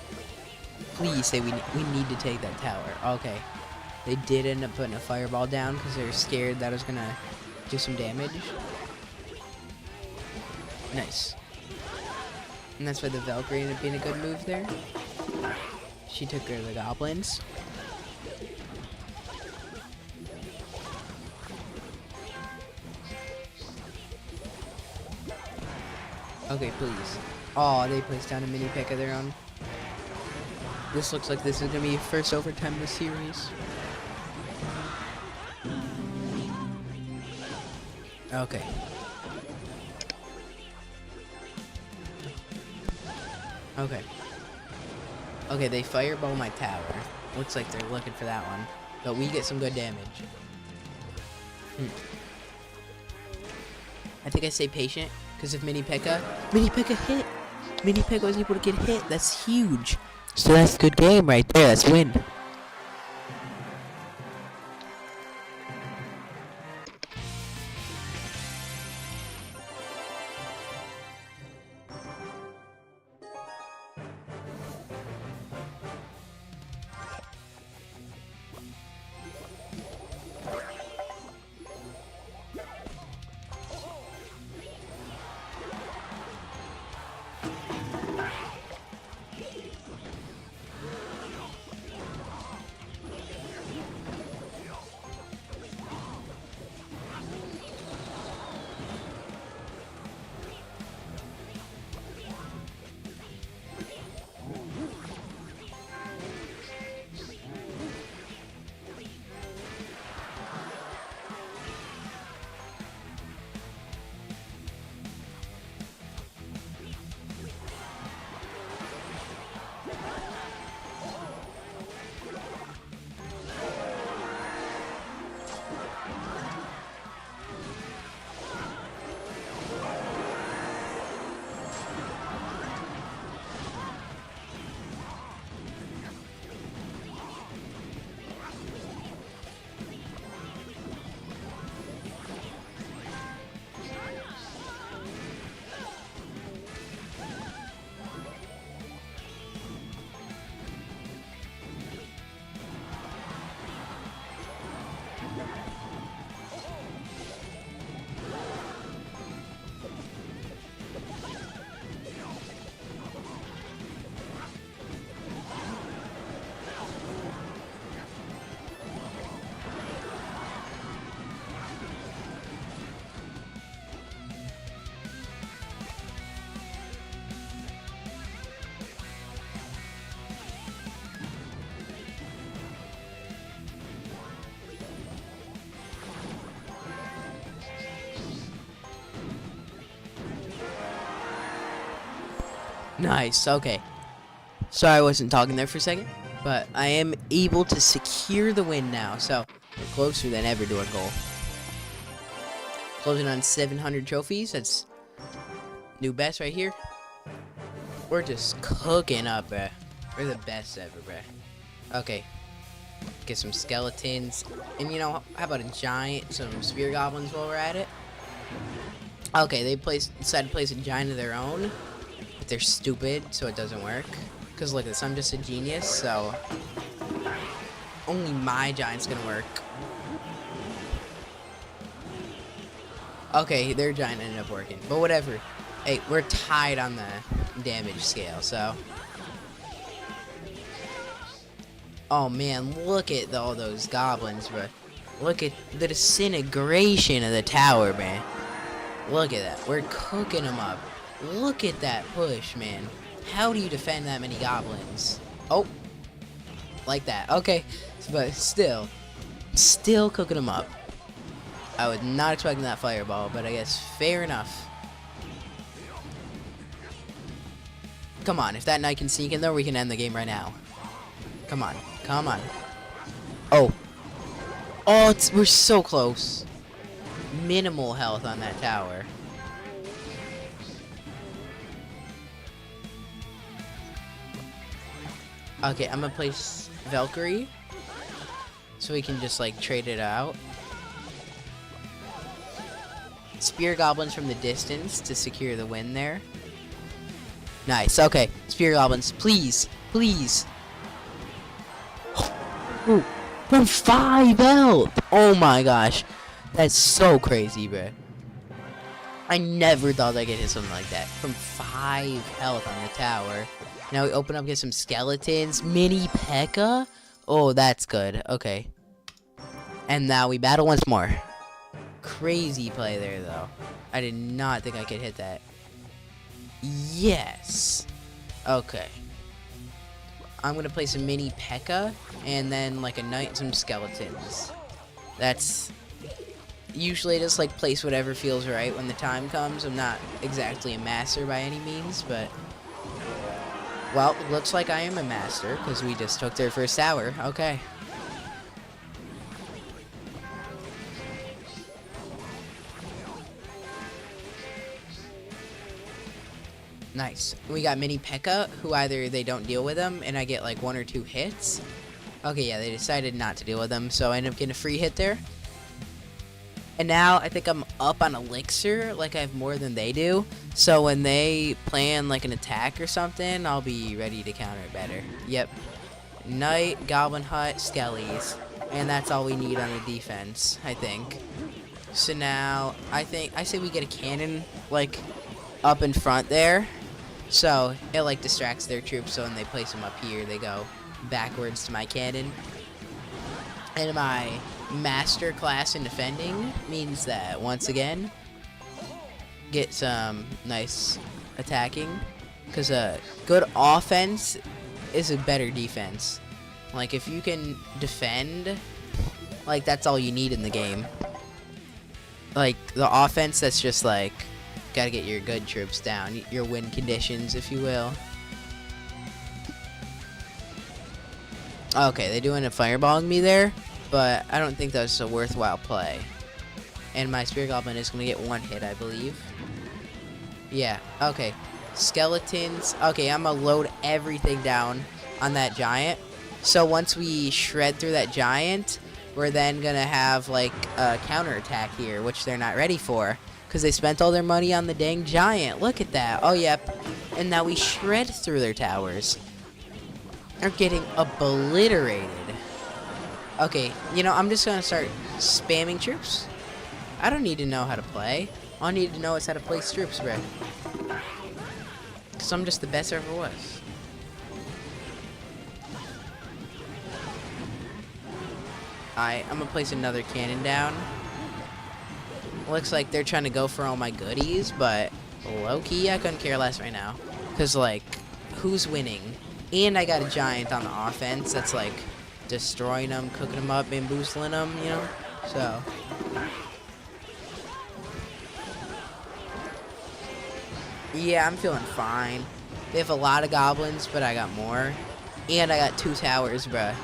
Please say we need to take that tower. Okay. They did end up putting a fireball down because they were scared that I was going to do some damage. Nice. And that's why the Valkyrie ended up being a good move there. She took care of the goblins. Okay, please. Oh, they placed down a Mini P.E.K.K.A of their own. This looks like this is gonna be your first overtime of the series. Okay. Okay. Okay, they fireball my tower. Looks like they're looking for that one. But we get some good damage. I think I stay patient because of Mini P.E.K.K.A. Mini P.E.K.K.A hit! Mini P.E.K.K.A was able to get hit. That's huge. So that's a good game right there. That's a win. Nice, okay. Sorry I wasn't talking there for a second, but I am able to secure the win now, so we're closer than ever to our goal. Closing on 700 trophies, that's new best right here. We're just cooking up, bruh. We're the best ever, bruh. Okay. Get some skeletons, and you know, how about a giant, some spear goblins while we're at it? Okay, they decided to place a giant of their own. They're stupid, so it doesn't work. Because look at this, I'm just a genius, so only my giant's gonna work. Okay, their giant ended up working, but whatever. Hey, we're tied on the damage scale, so. Oh man, look at all those goblins, bro. Look at the disintegration of the tower, man. Look at that, we're cooking them up. Look at that push, man. How do you defend that many goblins? Oh. Like that. Okay. But still cooking them up. I was not expecting that fireball, but I guess fair enough. Come on. If that knight can sneak in there, we can end the game right now. Come on. Come on. Oh. Oh, we're so close. Minimal health on that tower. Okay, I'm gonna place Valkyrie so we can just like trade it out. Spear goblins from the distance to secure the win there. Nice. Okay, spear goblins, please, please. Ooh, from 5 health. Oh my gosh, that's so crazy, bro. I never thought I could hit something like that. From 5 health on the tower. Now we open up, get some skeletons. Mini P.E.K.K.A? Oh, that's good. Okay. And now we battle once more. Crazy play there, though. I did not think I could hit that. Yes. Okay. I'm gonna place a mini P.E.K.K.A. and then like a knight and some skeletons. That's usually just like place whatever feels right when the time comes. I'm not exactly a master by any means, but well, looks like I am a master because we just took their first tower. Okay. Nice. We got mini P.E.K.K.A. who either they don't deal with them and I get like 1 or 2 hits. Okay, yeah, they decided not to deal with them, so I end up getting a free hit there. And now I think I'm up on elixir, like I have more than they do. So when they plan like an attack or something, I'll be ready to counter it better. Yep. Knight, Goblin Hut, Skellies. And that's all we need on the defense, I think. So now I say we get a cannon like up in front there. So it like distracts their troops, so when they place them up here, they go backwards to my cannon. And my master class in defending means that once again, get some nice attacking, because a good offense is a better defense. Like if you can defend, like that's all you need in the game. Like the offense, that's just like gotta get your good troops down, your win conditions, if you will. Okay, they do end up fireballing me there, but I don't think that's a worthwhile play. And my Spear Goblin is going to get 1 hit, I believe. Yeah, okay. Skeletons. Okay, I'm going to load everything down on that giant. So once we shred through that giant, we're then going to have like a counterattack here, which they're not ready for. Because they spent all their money on the dang giant. Look at that. Oh, yep. And now we shred through their towers. They're getting obliterated. Okay, you know, I'm just going to start spamming troops. I don't need to know how to play. All I need to know is how to place troops, bro. Because I'm just the best there ever was. Alright, I'm going to place another cannon down. Looks like they're trying to go for all my goodies, but low-key, I couldn't care less right now. Because, like, who's winning? And I got a giant on the offense that's, like, destroying them, cooking them up, bamboozling them, you know? So. Yeah, I'm feeling fine. They have a lot of goblins, but I got more. And I got 2 towers, bruh.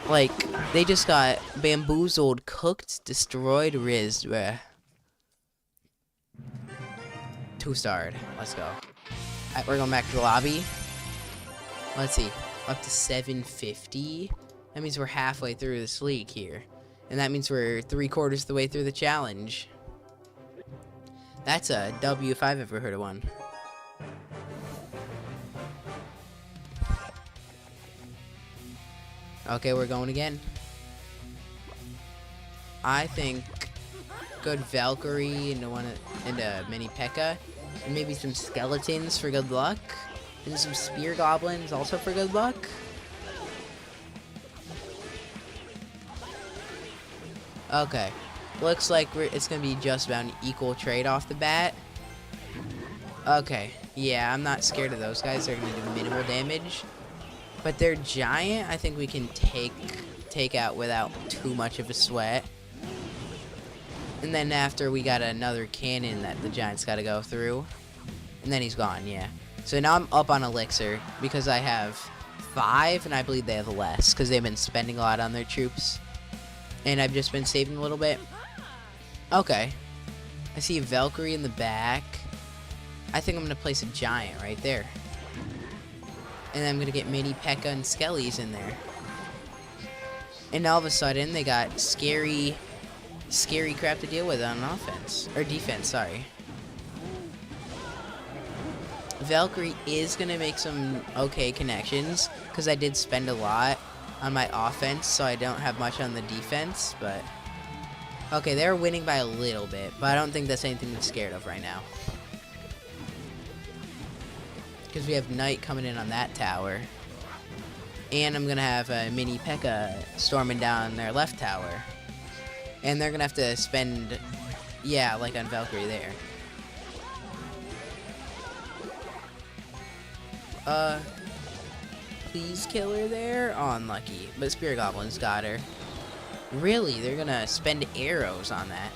Like, they just got bamboozled, cooked, destroyed, rizzed, bruh. 2-starred. Let's go. Alright, we're going back to the lobby. Let's see. Up to 750. That means we're halfway through this league here. And that means we're 3/4 of the way through the challenge. That's a W if I've ever heard of one. Okay, we're going again. I think good Valkyrie and a mini P.E.K.K.A. And maybe some skeletons for good luck. And some spear goblins also for good luck. Okay. Looks like it's going to be just about an equal trade off the bat. Okay. Yeah, I'm not scared of those guys. They're going to do minimal damage. But their giant, I think we can take out without too much of a sweat. And then after, we got another cannon that the giant's got to go through. And then he's gone, yeah. So now I'm up on elixir because I have 5, and I believe they have less because they've been spending a lot on their troops. And I've just been saving a little bit. Okay. I see a Valkyrie in the back. I think I'm going to place a giant right there. And then I'm going to get mini P.E.K.K.A. and Skellies in there. And all of a sudden, they got scary crap to deal with on offense. Or defense, sorry. Valkyrie is going to make some okay connections, because I did spend a lot on my offense, so I don't have much on the defense, but okay, they're winning by a little bit, but I don't think that's anything to be scared of right now. Because we have Knight coming in on that tower. And I'm going to have a mini P.E.K.K.A. storming down their left tower. And they're going to have to spend, yeah, like on Valkyrie there. please kill her there? Oh, unlucky. But Spirit Goblins got her. Really? They're gonna spend arrows on that.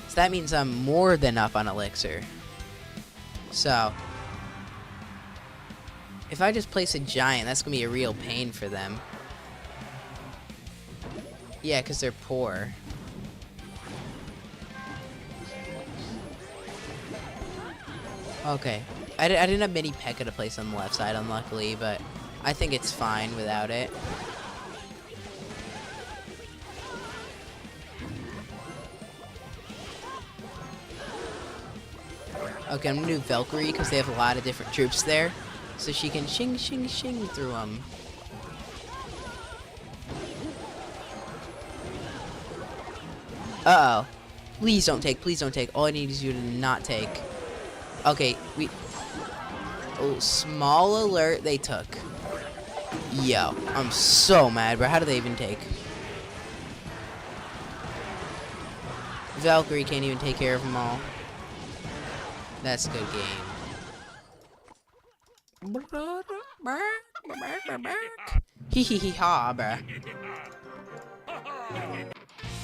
So that means I'm more than up on Elixir. So, if I just place a giant, that's gonna be a real pain for them. Yeah, because they're poor. Okay. I didn't have many P.E.K.K.A to place on the left side, unluckily, but I think it's fine without it. Okay, I'm gonna do Valkyrie because they have a lot of different troops there. So she can shing, shing, shing through them. Uh-oh. Please don't take, please don't take. All I need is you to not take. Okay, oh, small alert, they took. Yo, I'm so mad, bro. How do they even take? Valkyrie can't even take care of them all. That's a good game. Hee hee hee ha, bruh.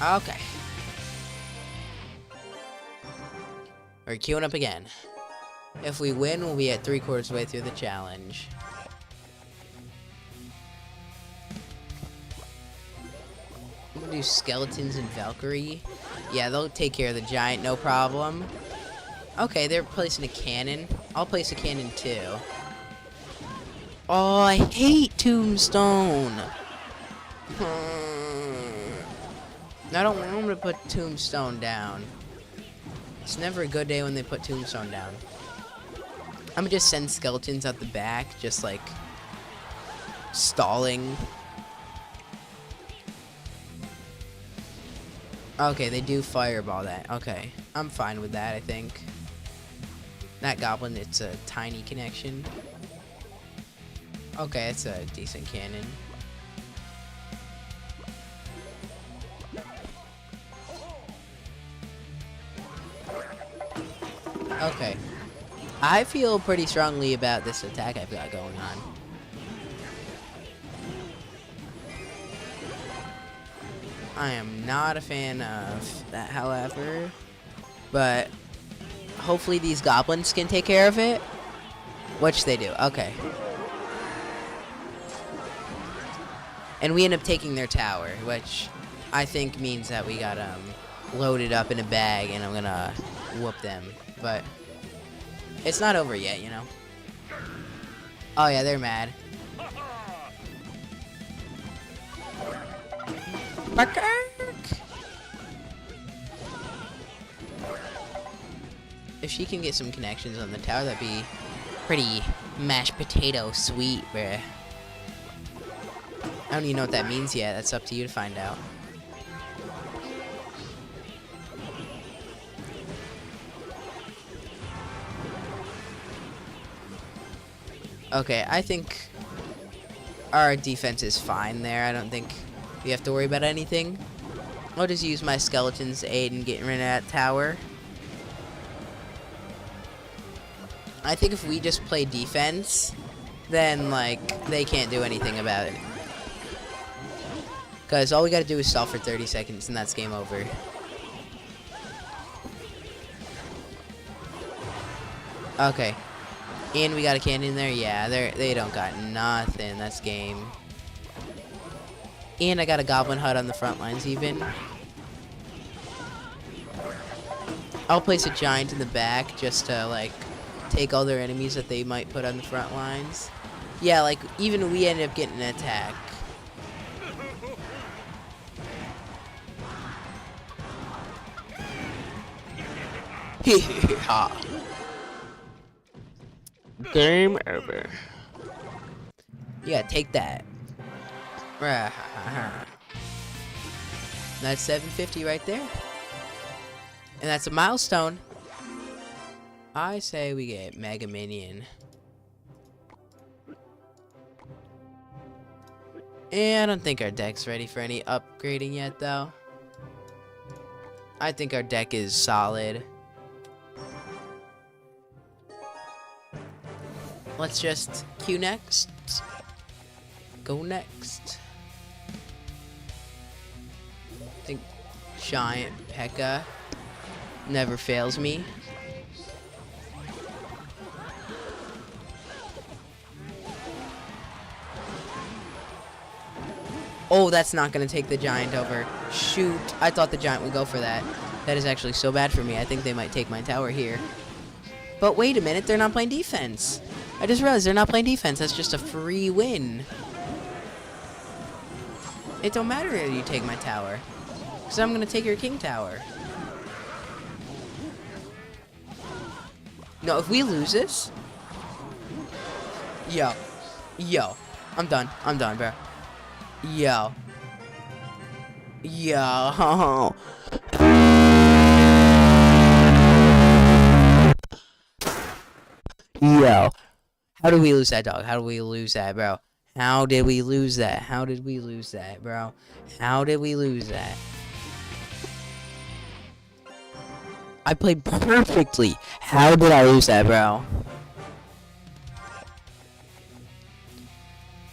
Okay. We're queuing up again. If we win, we'll be at 3/4 of the way through the challenge. I'm gonna do skeletons and Valkyrie. Yeah, they'll take care of the giant, no problem. Okay, they're placing a cannon. I'll place a cannon too. Oh, I hate Tombstone. I don't want them to put Tombstone down. It's never a good day when they put Tombstone down. I'm gonna just send skeletons out the back, just like stalling. Okay, they do fireball that. Okay, I'm fine with that, I think. That goblin, it's a tiny connection. Okay, it's a decent cannon. Okay. I feel pretty strongly about this attack I've got going on. I am not a fan of that, however, but hopefully these goblins can take care of it, which they do. Okay. And we end up taking their tower, which I think means that we got loaded up in a bag, and I'm gonna whoop them. But it's not over yet, you know. Oh yeah, they're mad. If she can get some connections on the tower, that'd be pretty mashed potato sweet, bruh. I don't even know what that means yet. That's up to you to find out. Okay, I think our defense is fine there. I don't think we have to worry about anything. I'll just use my skeletons to aid in getting rid of that tower. I think if we just play defense, then, like, they can't do anything about it. Because all we gotta do is stall for 30 seconds, and that's game over. Okay. And we got a cannon in there? Yeah, they don't got nothing. That's game. And I got a goblin hut on the front lines even. I'll place a giant in the back just to, like, take all their enemies that they might put on the front lines. Yeah, like, even we ended up getting an attack. Ha. Game over. Yeah, take that. That's 750 right there. And that's a milestone. I say we get Mega Minion. And I don't think our deck's ready for any upgrading yet, though. I think our deck is solid. Let's just queue next. go next? I think Giant P.E.K.K.A. never fails me. Oh, that's not going to take the giant over. Shoot. I thought the giant would go for that. That is actually so bad for me. I think they might take my tower here. But wait a minute. They're not playing defense. I just realized they're not playing defense. That's just a free win. It don't matter if you take my tower. Because I'm going to take your king tower. No, if we lose this... Yo. I'm done, bro. Yo. How did we lose that, dog? How did we lose that, bro? How did we lose that? How did we lose that, bro? How did we lose that? I played perfectly. How did I lose that, bro?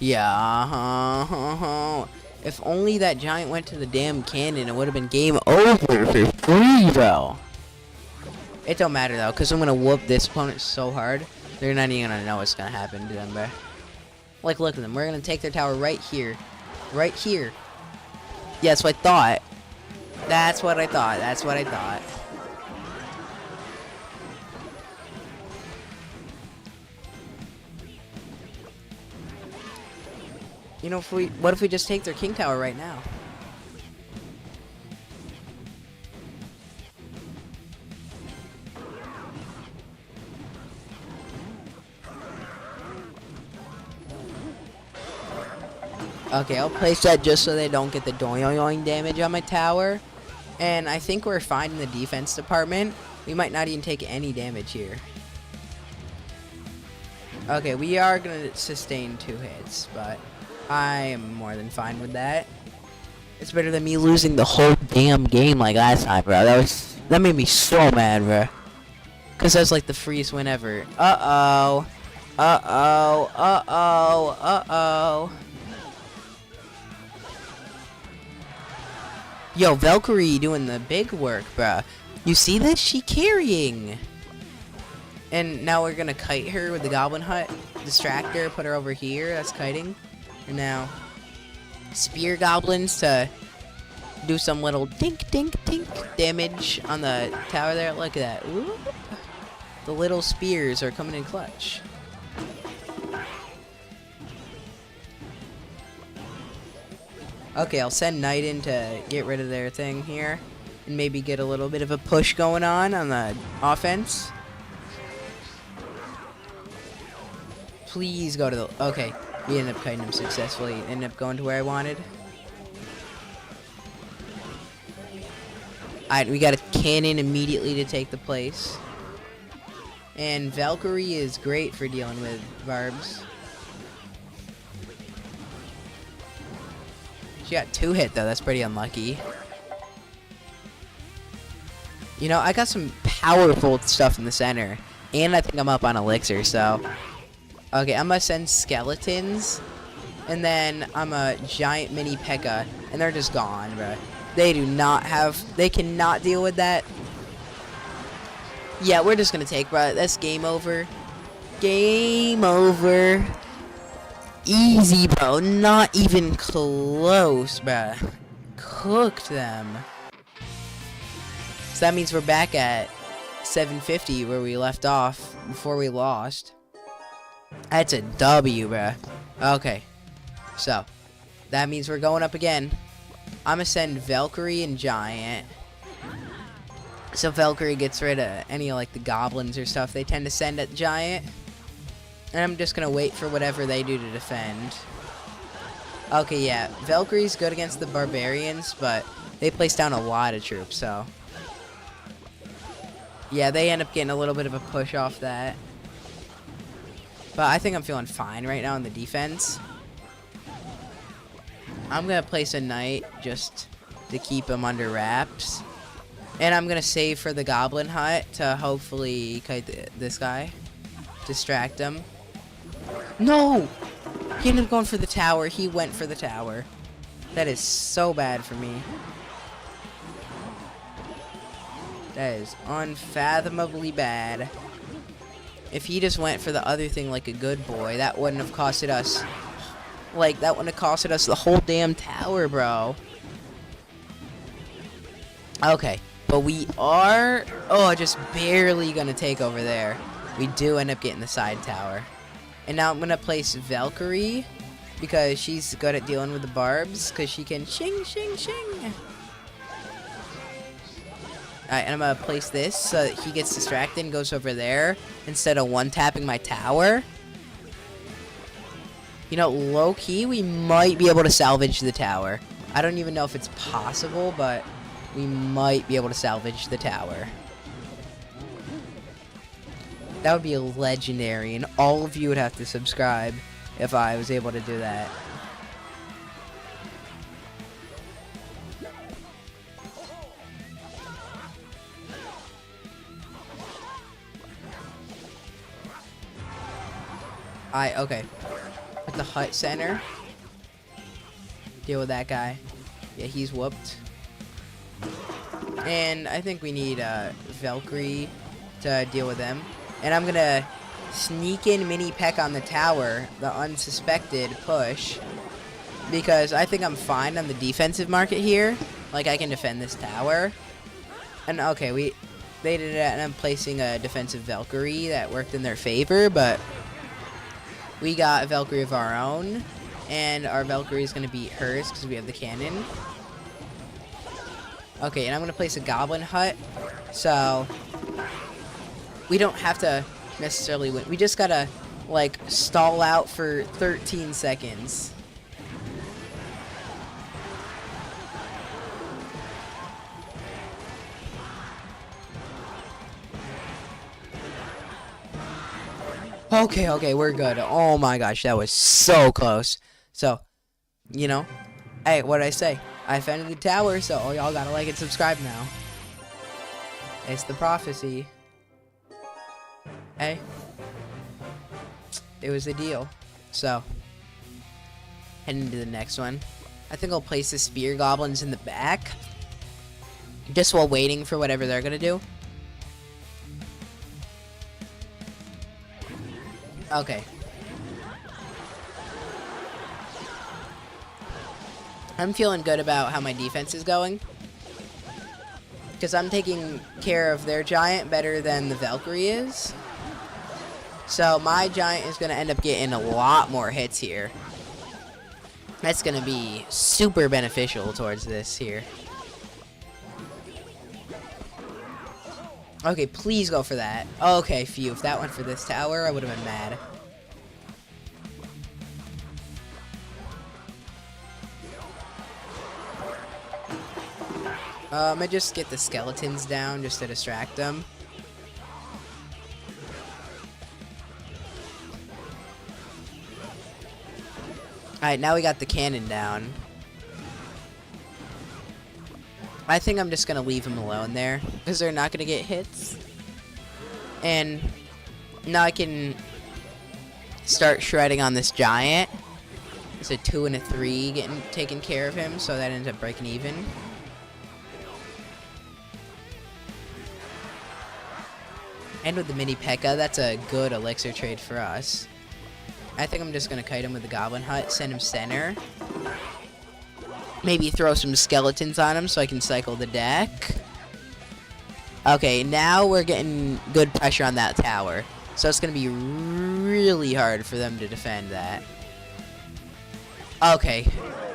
Yeah. If only that giant went to the damn cannon, it would have been game over for free, bro. It don't matter, though, because I'm going to whoop this opponent so hard, they're not even going to know what's going to happen to them, bro. Like, look at them. We're going to take their tower right here. Right here. Yeah, that's what I thought. That's what I thought. That's what I thought. You know, what if we just take their king tower right now? Okay, I'll place that just so they don't get the doing damage on my tower. And I think we're fine in the defense department. We might not even take any damage here. Okay, we are going to sustain 2 hits, but I am more than fine with that. It's better than me losing the whole damn game like last time, bro. That made me so mad, bro. Because that was like the freest win ever. Uh-oh. Yo, Valkyrie doing the big work, bruh. You see this? She carrying. And now we're gonna kite her with the goblin hut. Distract her, put her over here. That's kiting. And now spear goblins to do some little tink damage on the tower there. Look at that. Whoop. The little spears are coming in clutch. Okay, I'll send Knight in to get rid of their thing here. And maybe get a little bit of a push going on the offense. Please go to the... Okay, we ended up kiting him successfully. Ended up going to where I wanted. Alright, we got a cannon immediately to take the place. And Valkyrie is great for dealing with barbs. She got 2 hit though, that's pretty unlucky. You know, I got some powerful stuff in the center. And I think I'm up on elixir, so... Okay, I'm gonna send skeletons. And then I'm a giant mini P.E.K.K.A. And they're just gone, bro. They do not have... They cannot deal with that. Yeah, we're just gonna take, bro. That's game over. Game over. Easy, bro. Not even close, bro. Cooked them. So that means we're back at 750 where we left off before we lost. That's a W, bro. Okay. So, that means we're going up again. I'm gonna send Valkyrie and Giant. So Valkyrie gets rid of any, like, the goblins or stuff they tend to send at Giant. And I'm just gonna wait for whatever they do to defend. Okay, yeah. Valkyrie's good against the barbarians, but they place down a lot of troops, so... Yeah, they end up getting a little bit of a push off that. But I think I'm feeling fine right now in the defense. I'm gonna place a knight just to keep him under wraps. And I'm gonna save for the goblin hut to hopefully kite this guy. Distract him. No! He ended up going for the tower. He went for the tower. That is so bad for me. That is unfathomably bad. If he just went for the other thing like a good boy, that wouldn't have costed us. Like, that wouldn't have costed us the whole damn tower, bro. Okay. But we are, just barely gonna take over there. We do end up getting the side tower. And now I'm gonna place Valkyrie because she's good at dealing with the barbs because she can shing, shing, shing. Alright, and I'm gonna place this so that he gets distracted and goes over there instead of one-tapping my tower. You know, low-key, we might be able to salvage the tower. I don't even know if it's possible, but we might be able to salvage the tower. That would be legendary, and all of you would have to subscribe if I was able to do that. Okay. Put the hut center. Deal with that guy. Yeah, he's whooped. And I think we need Valkyrie to deal with them. And I'm gonna sneak in Mini Peck on the tower, the unsuspected push, because I think I'm fine on the defensive market here. Like, I can defend this tower. And okay, they did it, and I'm placing a defensive Valkyrie that worked in their favor, but we got a Valkyrie of our own, and our Valkyrie is gonna beat hers because we have the cannon. Okay, and I'm gonna place a goblin hut, so we don't have to necessarily win. We just gotta, like, stall out for 13 seconds. Okay, we're good. Oh my gosh, that was so close. So, you know, hey, what did I say? I defended the tower, so y'all gotta like and subscribe now. It's the prophecy. Hey, it was a deal. So, heading to the next one. I think I'll place the spear goblins in the back, just while waiting for whatever they're gonna do. Okay. I'm feeling good about how my defense is going, because I'm taking care of their giant better than the Valkyrie is. So my giant is going to end up getting a lot more hits here. That's going to be super beneficial towards this here. Okay, please go for that. Okay, phew. If that went for this tower, I would have been mad. I'm gonna just get the skeletons down just to distract them. Alright, now we got the cannon down. I think I'm just gonna leave them alone there, because they're not gonna get hits. And now I can start shredding on this giant. It's a 2 and a 3 getting taken care of him, so that ends up breaking even. And with the mini P.E.K.K.A, that's a good elixir trade for us. I think I'm just going to kite him with the goblin hut, send him center. Maybe throw some skeletons on him so I can cycle the deck. Okay, now we're getting good pressure on that tower. So it's going to be really hard for them to defend that. Okay,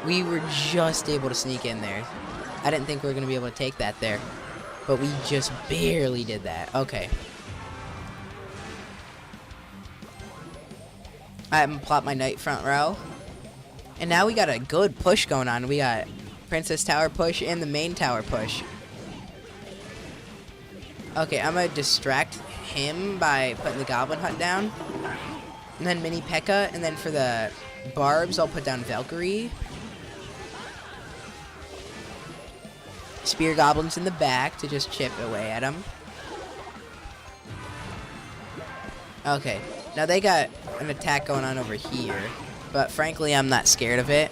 we were just able to sneak in there. I didn't think we were going to be able to take that there. But we just barely did that. Okay. I'm gonna plot my knight front row. And now we got a good push going on. We got Princess Tower push and the main tower push. Okay, I'm gonna distract him by putting the goblin hut down. And then mini P.E.K.K.A. And then for the barbs, I'll put down Valkyrie. Spear goblins in the back to just chip away at him. Okay, now they got an attack going on over here, But frankly, I'm not scared of it.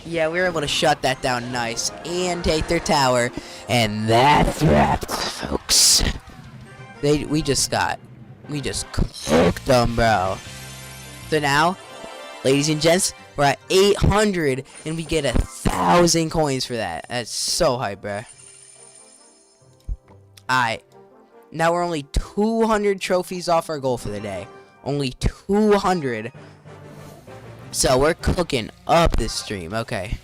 Yeah, we were able to shut that down nice and take their tower. And that's wrapped, folks. We just cooked them, bro. So now, ladies and gents, we're at 800 and we get 1,000 coins for that. That's so hype, bro. Alright. Now we're only 200 trophies off our goal for the day. Only 200. So we're cooking up this stream. Okay.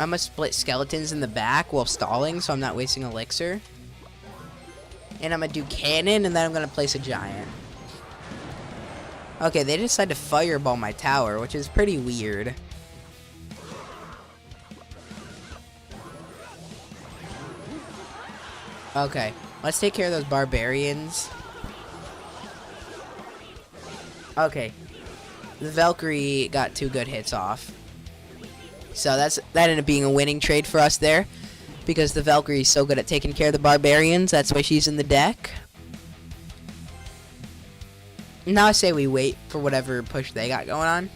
I'm gonna split skeletons in the back while stalling so I'm not wasting elixir. And I'm gonna do cannon and then I'm gonna place a giant. Okay, they decided to fireball my tower, which is pretty weird. Okay, let's take care of those barbarians. Okay, the Valkyrie got 2 good hits off. So that ended up being a winning trade for us there. Because the Valkyrie is so good at taking care of the barbarians, that's why she's in the deck. Now I say we wait for whatever push they got going on.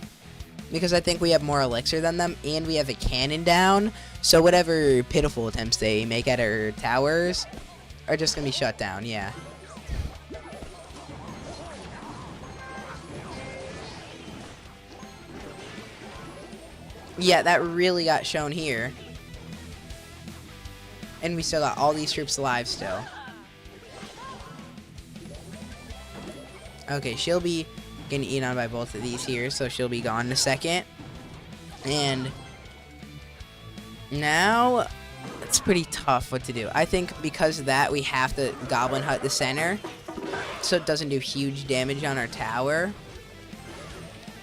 Because I think we have more elixir than them, and we have a cannon down. So whatever pitiful attempts they make at our towers are just going to be shut down, yeah. Yeah, that really got shown here. And we still got all these troops alive still. Okay, she'll be getting eaten on by both of these here, so she'll be gone in a second. And now it's pretty tough what to do. I think because of that, we have to Goblin Hut the center so it doesn't do huge damage on our tower.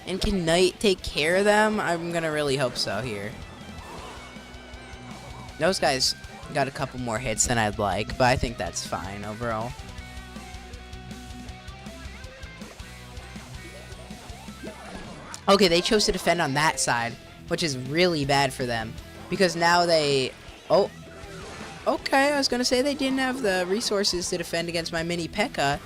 And can Knight take care of them? I'm gonna really hope so here. Those guys got a couple more hits than I'd like, but I think that's fine overall. Okay, they chose to defend on that side, which is really bad for them. Because now they... Oh. Okay, I was gonna say they didn't have the resources to defend against my mini P.E.K.K.A.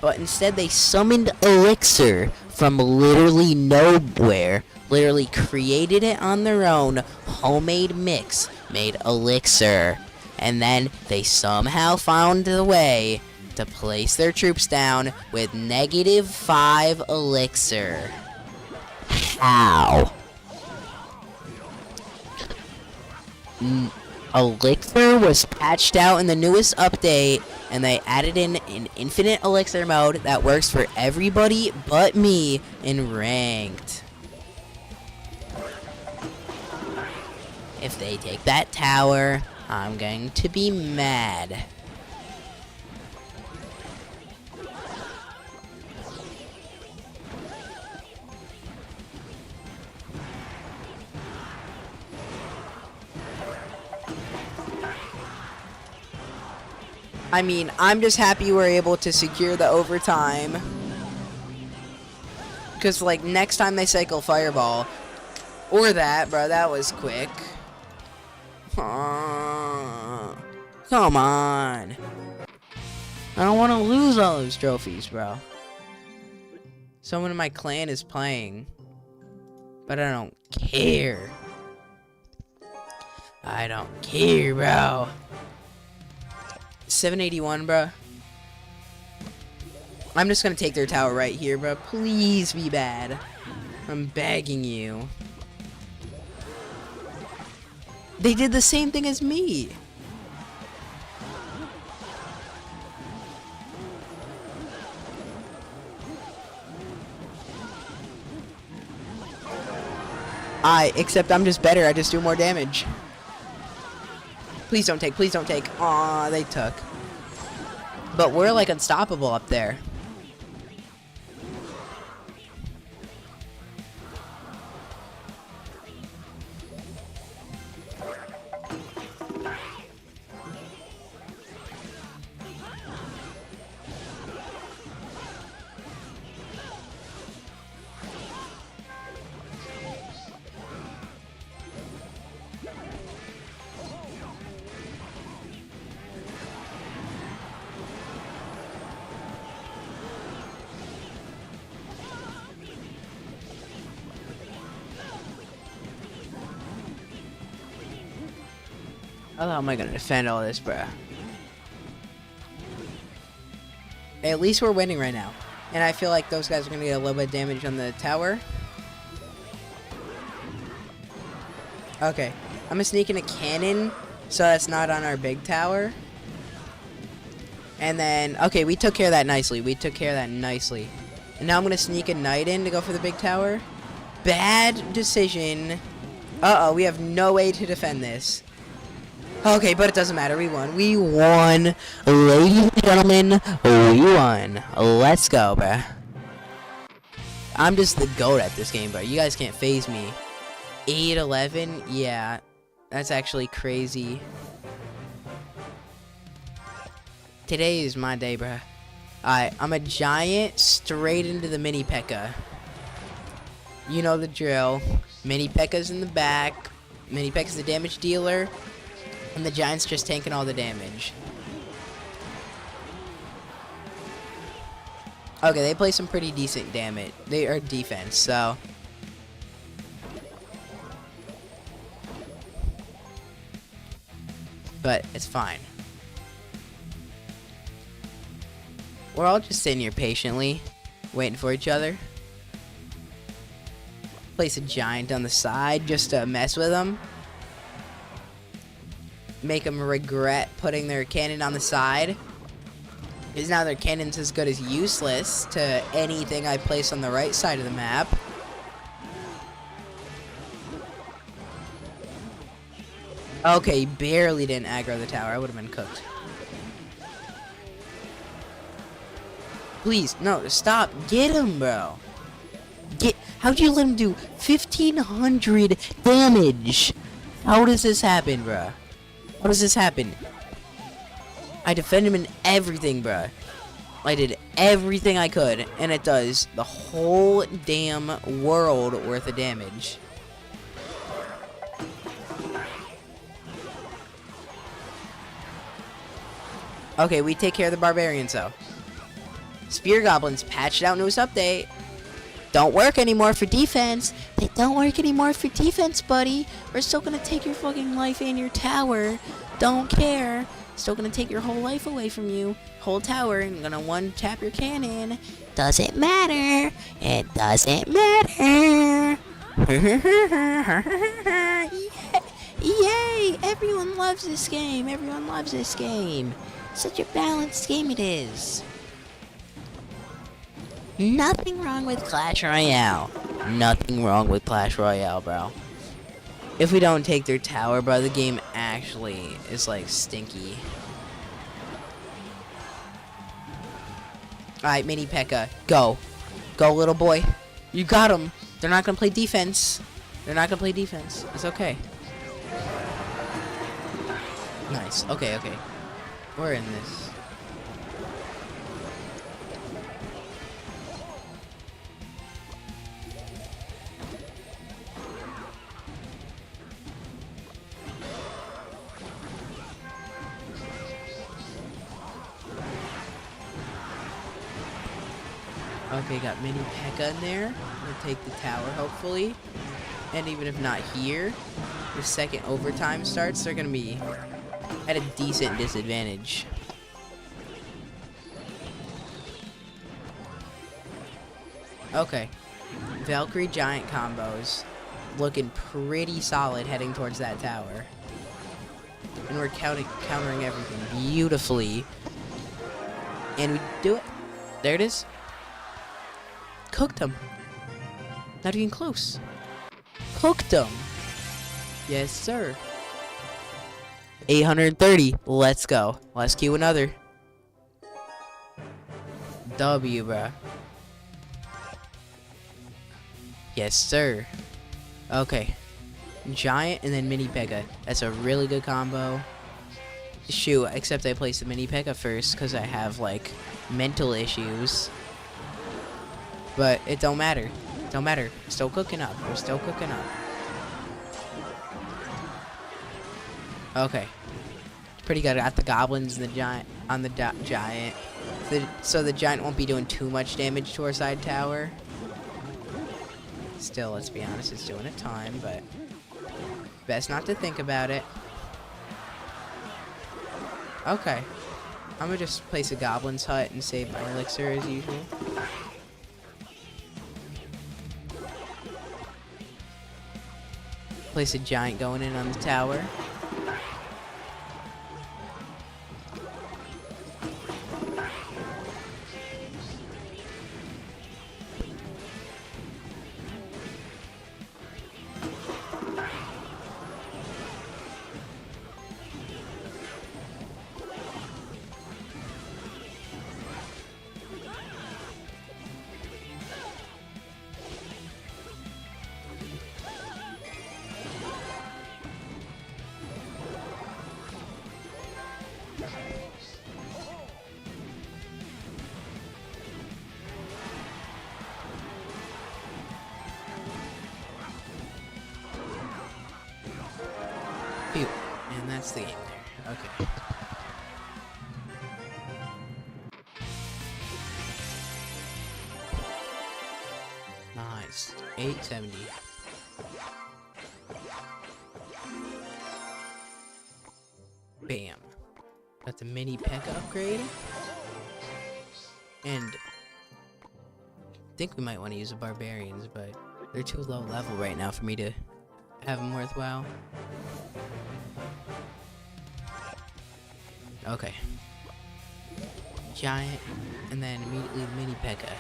But instead they summoned elixir from literally nowhere. Literally created it on their own. Homemade mix. Made elixir. And then they somehow found a way to place their troops down with -5 elixir. How? Elixir was patched out in the newest update, and they added in an infinite elixir mode that works for everybody but me in ranked. If they take that tower, I'm going to be mad. I mean, I'm just happy we're able to secure the overtime. Because, like, next time they cycle Fireball, or that, bro, that was quick. Come on. I don't want to lose all those trophies, bro. Someone in my clan is playing. But I don't care. I don't care, bro. 781, bro. I'm just gonna take their tower right here, bro. Please be bad. I'm begging you. They did the same thing as me. Except I'm just better. I just do more damage. Please don't take. Please don't take. Aw, they took. But we're like unstoppable up there. How am I gonna defend all this, bruh? At least we're winning right now. And I feel like those guys are gonna get a little bit of damage on the tower. Okay. I'm gonna sneak in a cannon so that's not on our big tower. And then, okay, we took care of that nicely. And now I'm gonna sneak a knight in to go for the big tower. Bad decision. Uh-oh, we have no way to defend this. Okay, but it doesn't matter. We won. We won. Ladies and gentlemen, we won. Let's go, bruh. I'm just the GOAT at this game, bruh. You guys can't phase me. 8-11? Yeah. That's actually crazy. Today is my day, bruh. Alright, I'm a giant straight into the mini P.E.K.K.A. You know the drill. Mini P.E.K.K.A's in the back. Mini P.E.K.K.A's the damage dealer. And the giant's just tanking all the damage. Okay, they play some pretty decent damage. They are defense, so. But it's fine. We're all just sitting here patiently, waiting for each other. Place a giant on the side just to mess with them. Make them regret putting their cannon on the side. Because now their cannon's as good as useless to anything I place on the right side of the map. Okay, barely didn't aggro the tower. I would have been cooked. Please, no, stop. Get him, bro. How'd you let him do 1,500 damage? How does this happen, bro? How does this happen? I defend him in everything, bro. I did everything I could, and it does the whole damn world worth of damage. Okay, we take care of the barbarians, though. Spear goblins patched out in this update. Don't work anymore for defense. They don't work anymore for defense, buddy. We're still gonna take your fucking life and your tower. Don't care. Still gonna take your whole life away from you. Whole tower, and gonna one-tap your cannon. Doesn't matter. It doesn't matter. Yay! Everyone loves this game. Everyone loves this game. Such a balanced game it is. Nothing wrong with Clash Royale. Nothing wrong with Clash Royale, bro. If we don't take their tower, bro, the game actually is, like, stinky. Alright, mini P.E.K.K.A. Go. Go, little boy. You got him. They're not gonna play defense. They're not gonna play defense. It's okay. Nice. Okay, okay. We're in this. Okay, got mini P.E.K.K.A. in there. We'll take the tower, hopefully. And even if not here, the second overtime starts, they're gonna be at a decent disadvantage. Okay. Valkyrie giant combos. Looking pretty solid heading towards that tower. And we're countering everything beautifully. And we do it. There it is. Cooked him. Not even close. Cooked him. Yes, sir. 830. Let's go. Let's queue another. W, bruh. Yes, sir. Okay. Giant and then mini P.E.K.K.A. That's a really good combo. Shoot, except I placed the mini P.E.K.K.A. first because I have, like, mental issues. But it don't matter. Don't matter. We're still cooking up. We're still cooking up. Okay. Pretty good. I got the goblins and the giant on the giant. So the giant won't be doing too much damage to our side tower. Still, let's be honest, it's doing a ton, but best not to think about it. Okay. I'm gonna just place a goblin's hut and save my elixir as usual. Place a giant going in on the tower. Phew. And that's the game there. Okay. Nice. 870. Bam. Got the mini P.E.K.K.A upgrade. And I think we might want to use the barbarians, but they're too low level right now for me to have them worthwhile. Okay. Giant, and then immediately the mini P.E.K.K.A.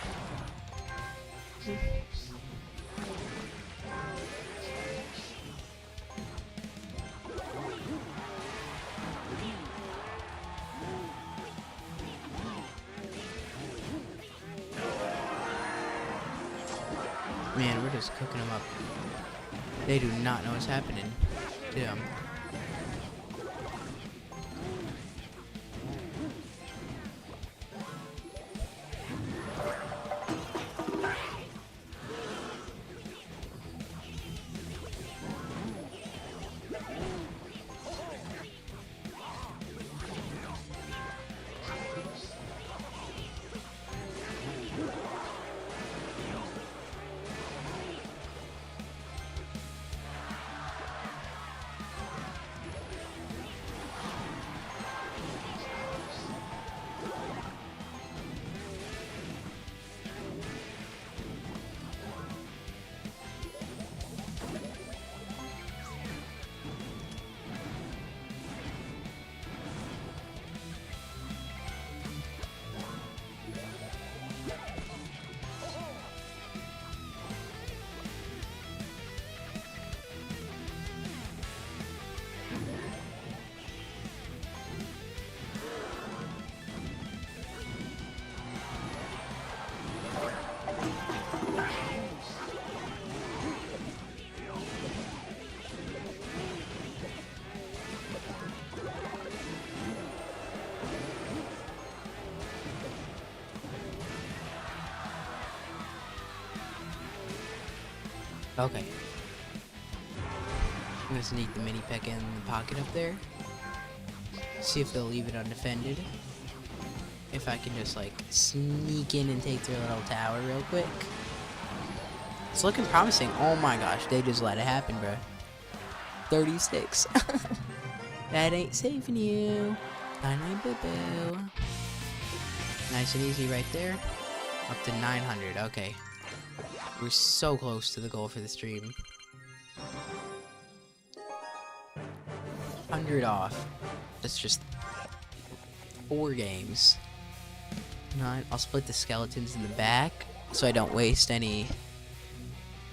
Man, we're just cooking them up. They do not know what's happening to them. Okay. I'm gonna sneak the mini P.E.K.K.A in the pocket up there. See if they'll leave it undefended. If I can just like sneak in and take their little tower real quick. It's looking promising. Oh my gosh, they just let it happen, bro. 36. That ain't saving you. Night boo boo. Nice and easy right there. Up to 900. Okay. We're so close to the goal for the stream. 100 off. That's just 4 games. 9. I'll split the skeletons in the back so I don't waste any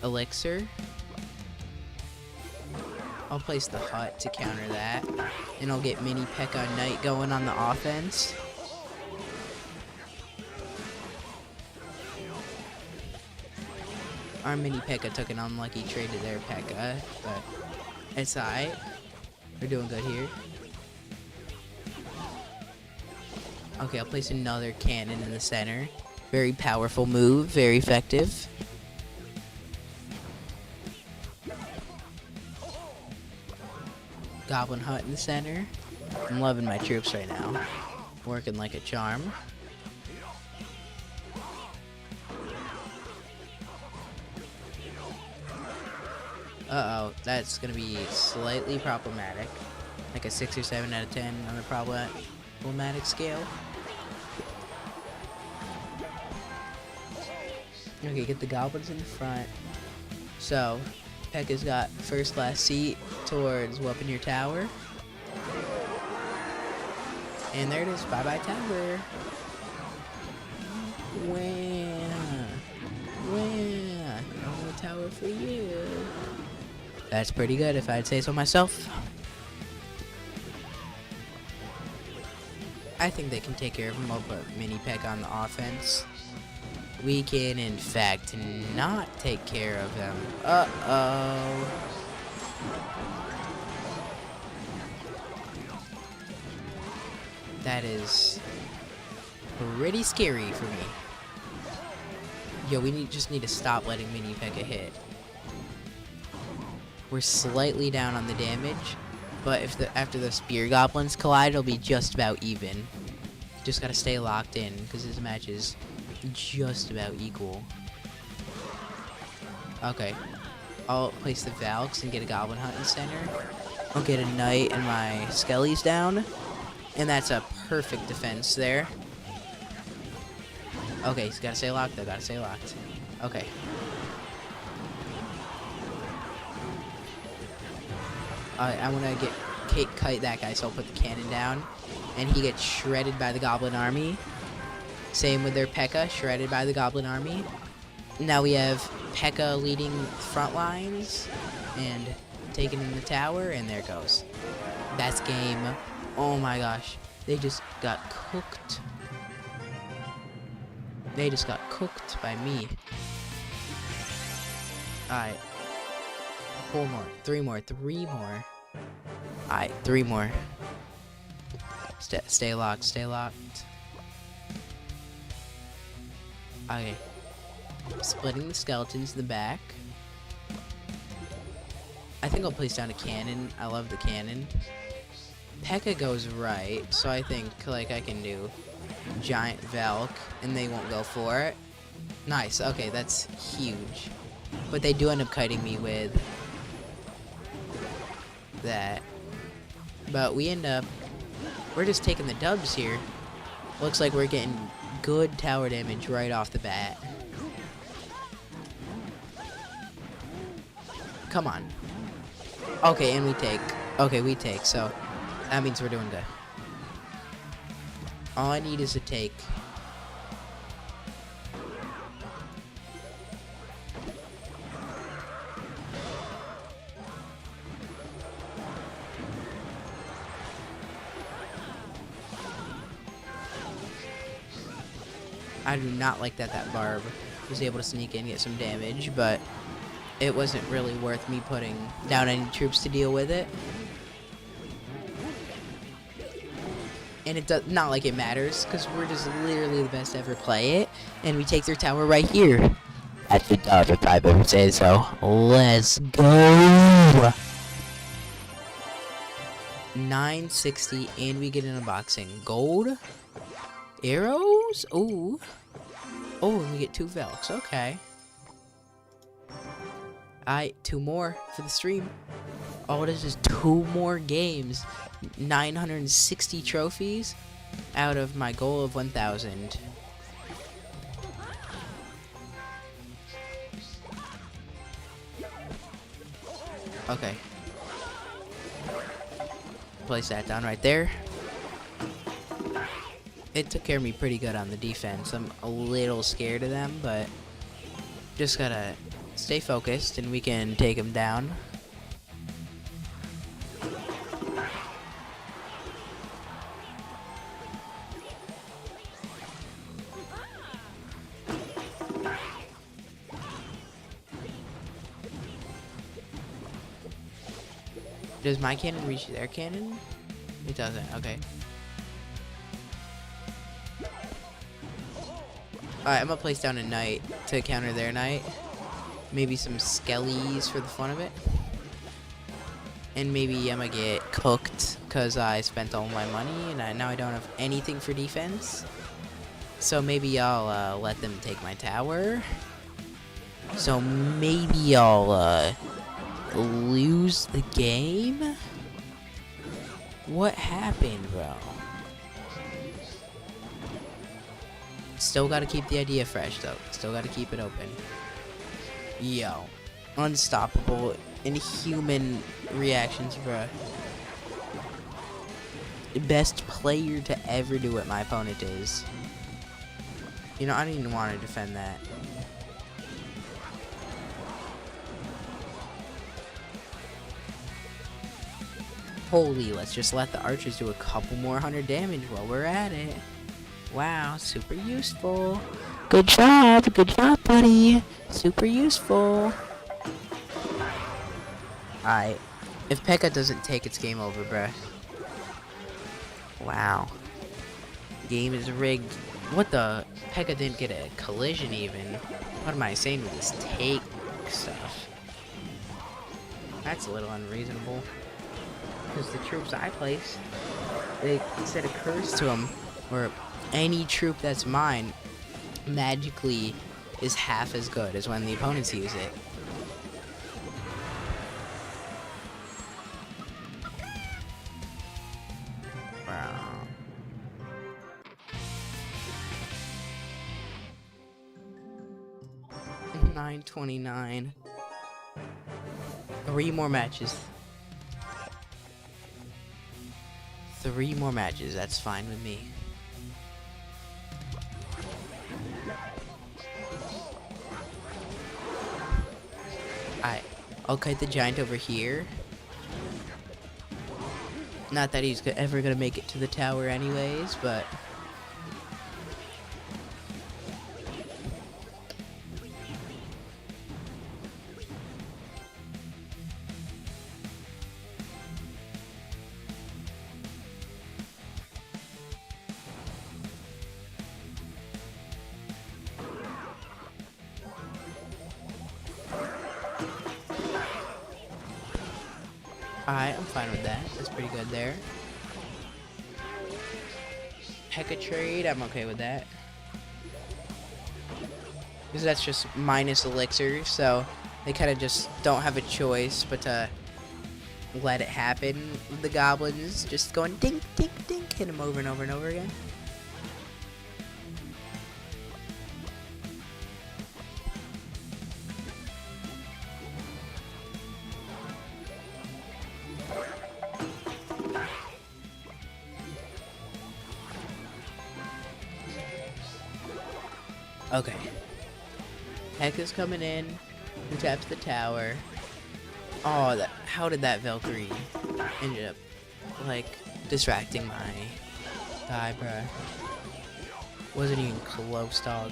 elixir. I'll place the hut to counter that. And I'll get mini P.E.K.K.A Knight going on the offense. Our mini P.E.K.K.A took an unlucky trade to their P.E.K.K.A, but it's alright. We're doing good here. Okay, I'll place another cannon in the center. Very powerful move, very effective. Goblin hut in the center. I'm loving my troops right now. Working like a charm. Uh-oh, that's gonna be slightly problematic. Like a 6 or 7 out of 10 on the problem. diplomatic scale. Okay, get the goblins in the front. So, Pekka's got first class seat towards whooping your tower. And there it is. Bye-bye tower. Wah. Wah. No tower for you. That's pretty good if I'd say so myself. I think they can take care of him. I'll put Mini Pekka on the offense. We can, in fact, not take care of them. Uh-oh. That is pretty scary for me. Yo, we just need to stop letting Mini Pekka hit. We're slightly down on the damage, but after the spear goblins collide, it'll be just about even. Just gotta stay locked in, because this match is just about equal. Okay. I'll place the Valks and get a Goblin Hunt in center. I'll get a Knight and my Skellies down. And that's a perfect defense there. Okay, he's gotta stay locked though, gotta stay locked. Okay. I wanna kite that guy, so I'll put the cannon down. And he gets shredded by the Goblin Army. Same with their Pekka, shredded by the Goblin Army. Now we have Pekka leading front lines and taking in the tower, and there it goes. That's game. Oh my gosh. They just got cooked. They just got cooked by me. Alright. 4 more. 3 more. 3 more. Alright, 3 more. Stay locked. Stay locked. Okay. Splitting the skeletons in the back. I think I'll place down a cannon. I love the cannon. Pekka goes right, so I think like I can do giant Valk and they won't go for it. Nice. Okay, that's huge. But they do end up kiting me with that. But we're just taking the dubs here. Looks like we're getting good tower damage right off the bat. Come on. Okay, and we take. Okay, we take, so that means we're doing good. All I need is a take. I do not like that Barb was able to sneak in and get some damage, but it wasn't really worth me putting down any troops to deal with it. And it does not like it matters, because we're just literally the best to ever play it, and we take their tower right here. That's the dub if I've ever said so. Let's go! 960, and we get an unboxing. Gold? Arrows? Ooh. Oh, and we get 2 Velks. Okay. Alright, 2 more for the stream. Oh, this is 2 more games. 960 trophies out of my goal of 1,000. Okay. Place that down right there. It took care of me pretty good on the defense. I'm a little scared of them, but just gotta stay focused and we can take them down. Does my cannon reach their cannon? It doesn't, okay. Alright, I'm gonna place down a Knight to counter their Knight. Maybe some Skellies for the fun of it. And maybe I'm gonna get cooked because I spent all my money and now I don't have anything for defense. So maybe I'll let them take my tower. So maybe I'll lose the game? What happened, bro? Still gotta keep the idea fresh, though. Still gotta keep it open. Yo. Unstoppable. Inhuman reactions, bruh. Best player to ever do what my opponent is. You know, I didn't even want to defend that. Holy, let's just let the archers do a couple more 100 damage while we're at it. Wow, super useful. Good job, buddy. Super useful. Alright. If P.E.K.K.A doesn't take, it's game over, bruh. Wow. Game is rigged. What the? P.E.K.K.A didn't get a collision even. What am I saying with this take stuff? That's a little unreasonable. Because the troops I place, they said a curse to them, where any troop that's mine magically is half as good as when the opponents use it. Wow. $9.29. 3 more matches. 3 more matches, that's fine with me. I'll kite the giant over here. Not that he's ever gonna make it to the tower anyways, but... Alright, I'm fine with that. That's pretty good there. P.E.K.K.A trade, I'm okay with that. Because that's just minus elixir, so they kind of just don't have a choice but to let it happen with the goblins. Just going dink, dink, dink, hit them over and over and over again. Okay. P.E.K.K.A's coming in. Who taps the tower? Oh, how did that Valkyrie ended up, like, distracting my guy, bruh? Wasn't even close, dog.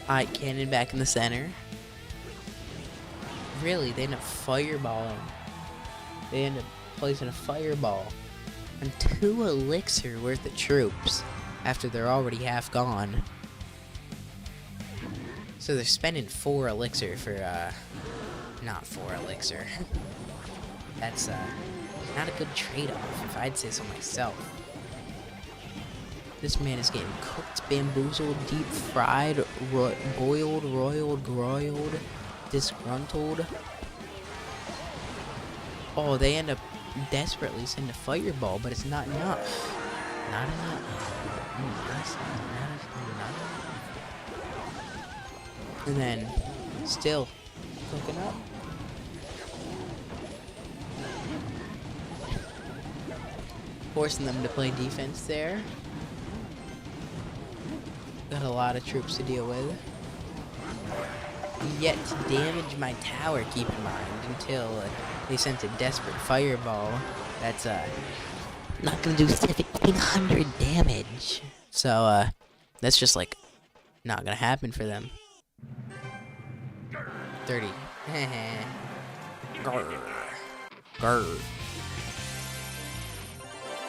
Alright, cannon back in the center. Really, they end up fireballing. They end up placing a fireball on 2 elixir worth of troops after they're already half gone. So they're spending 4 elixir for, not 4 elixir. That's, not a good trade-off, if I'd say so myself. This man is getting cooked, bamboozled, deep fried, boiled, roiled, groiled, disgruntled. Oh, they end up desperately send a fireball, but it's not enough. Not enough. Not enough. And then, still cooking up. Forcing them to play defense there. Got a lot of troops to deal with. Yet to damage my tower, keep in mind, until they sent a desperate fireball. That's not gonna do 1,700 damage. So that's just like not gonna happen for them. 30. Grr. Grr.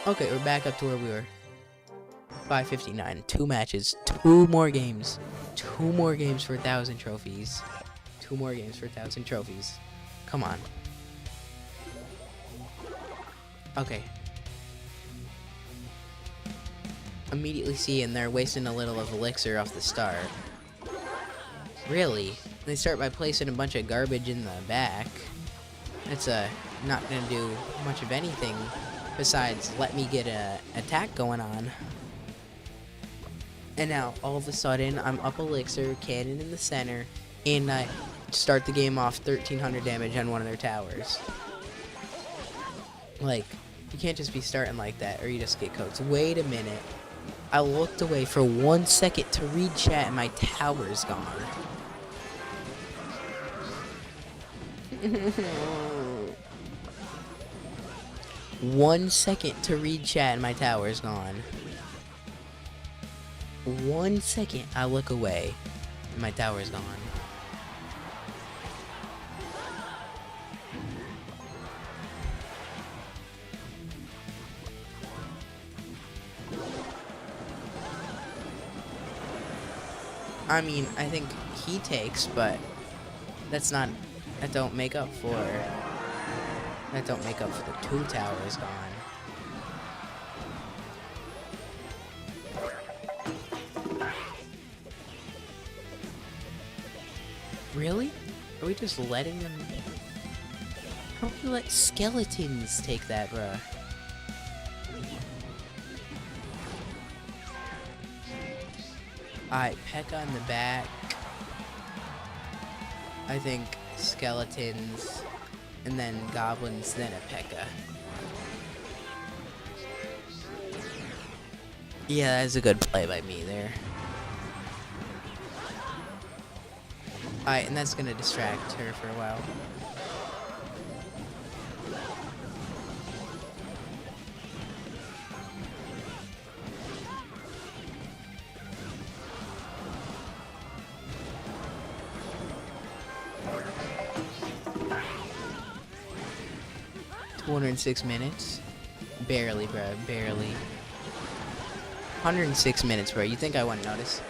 Okay, we're back up to where we were. 559. 2 matches. 2 more games. 2 more games for 1,000 trophies. 2 more games for 1,000 trophies. Come on. Okay. Immediately seeing they're wasting a little of elixir off the start. Really? They start by placing a bunch of garbage in the back. It's not gonna do much of anything besides let me get a attack going on. And now, all of a sudden, I'm up elixir, cannon in the center, and I start the game off 1300 damage on one of their towers. Like, you can't just be starting like that, or you just get cooked. Wait a minute. I looked away for 1 second to read chat, and my tower's gone. 1 second to read chat, and my tower's gone. 1 second, I look away, and my tower's gone. I mean, I think he takes, but that's not, that don't make up for the 2 towers gone. Really? Are we just letting them? How do you let skeletons take that, bruh? Alright, P.E.K.K.A in the back. I think skeletons, and then goblins, then a P.E.K.K.A. Yeah, that's a good play by me there. Alright, and that's gonna distract her for a while. $206 minutes. Barely, bro. Barely. 106 minutes, bro. You think I wouldn't notice?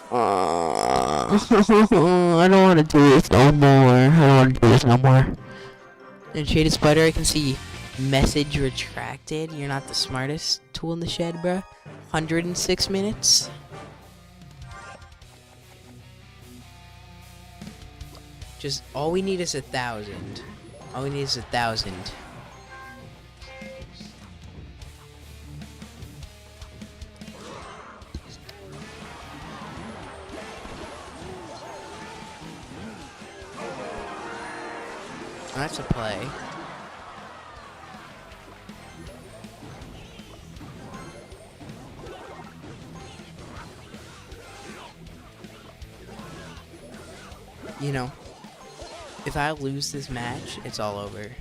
I don't want to do this no more. And Shaded Spider, I can see message retracted. You're not the smartest tool in the shed, bruh. 106 minutes. Just all we need is 1,000. All we need is 1,000. That's a play. You know, if I lose this match, it's all over.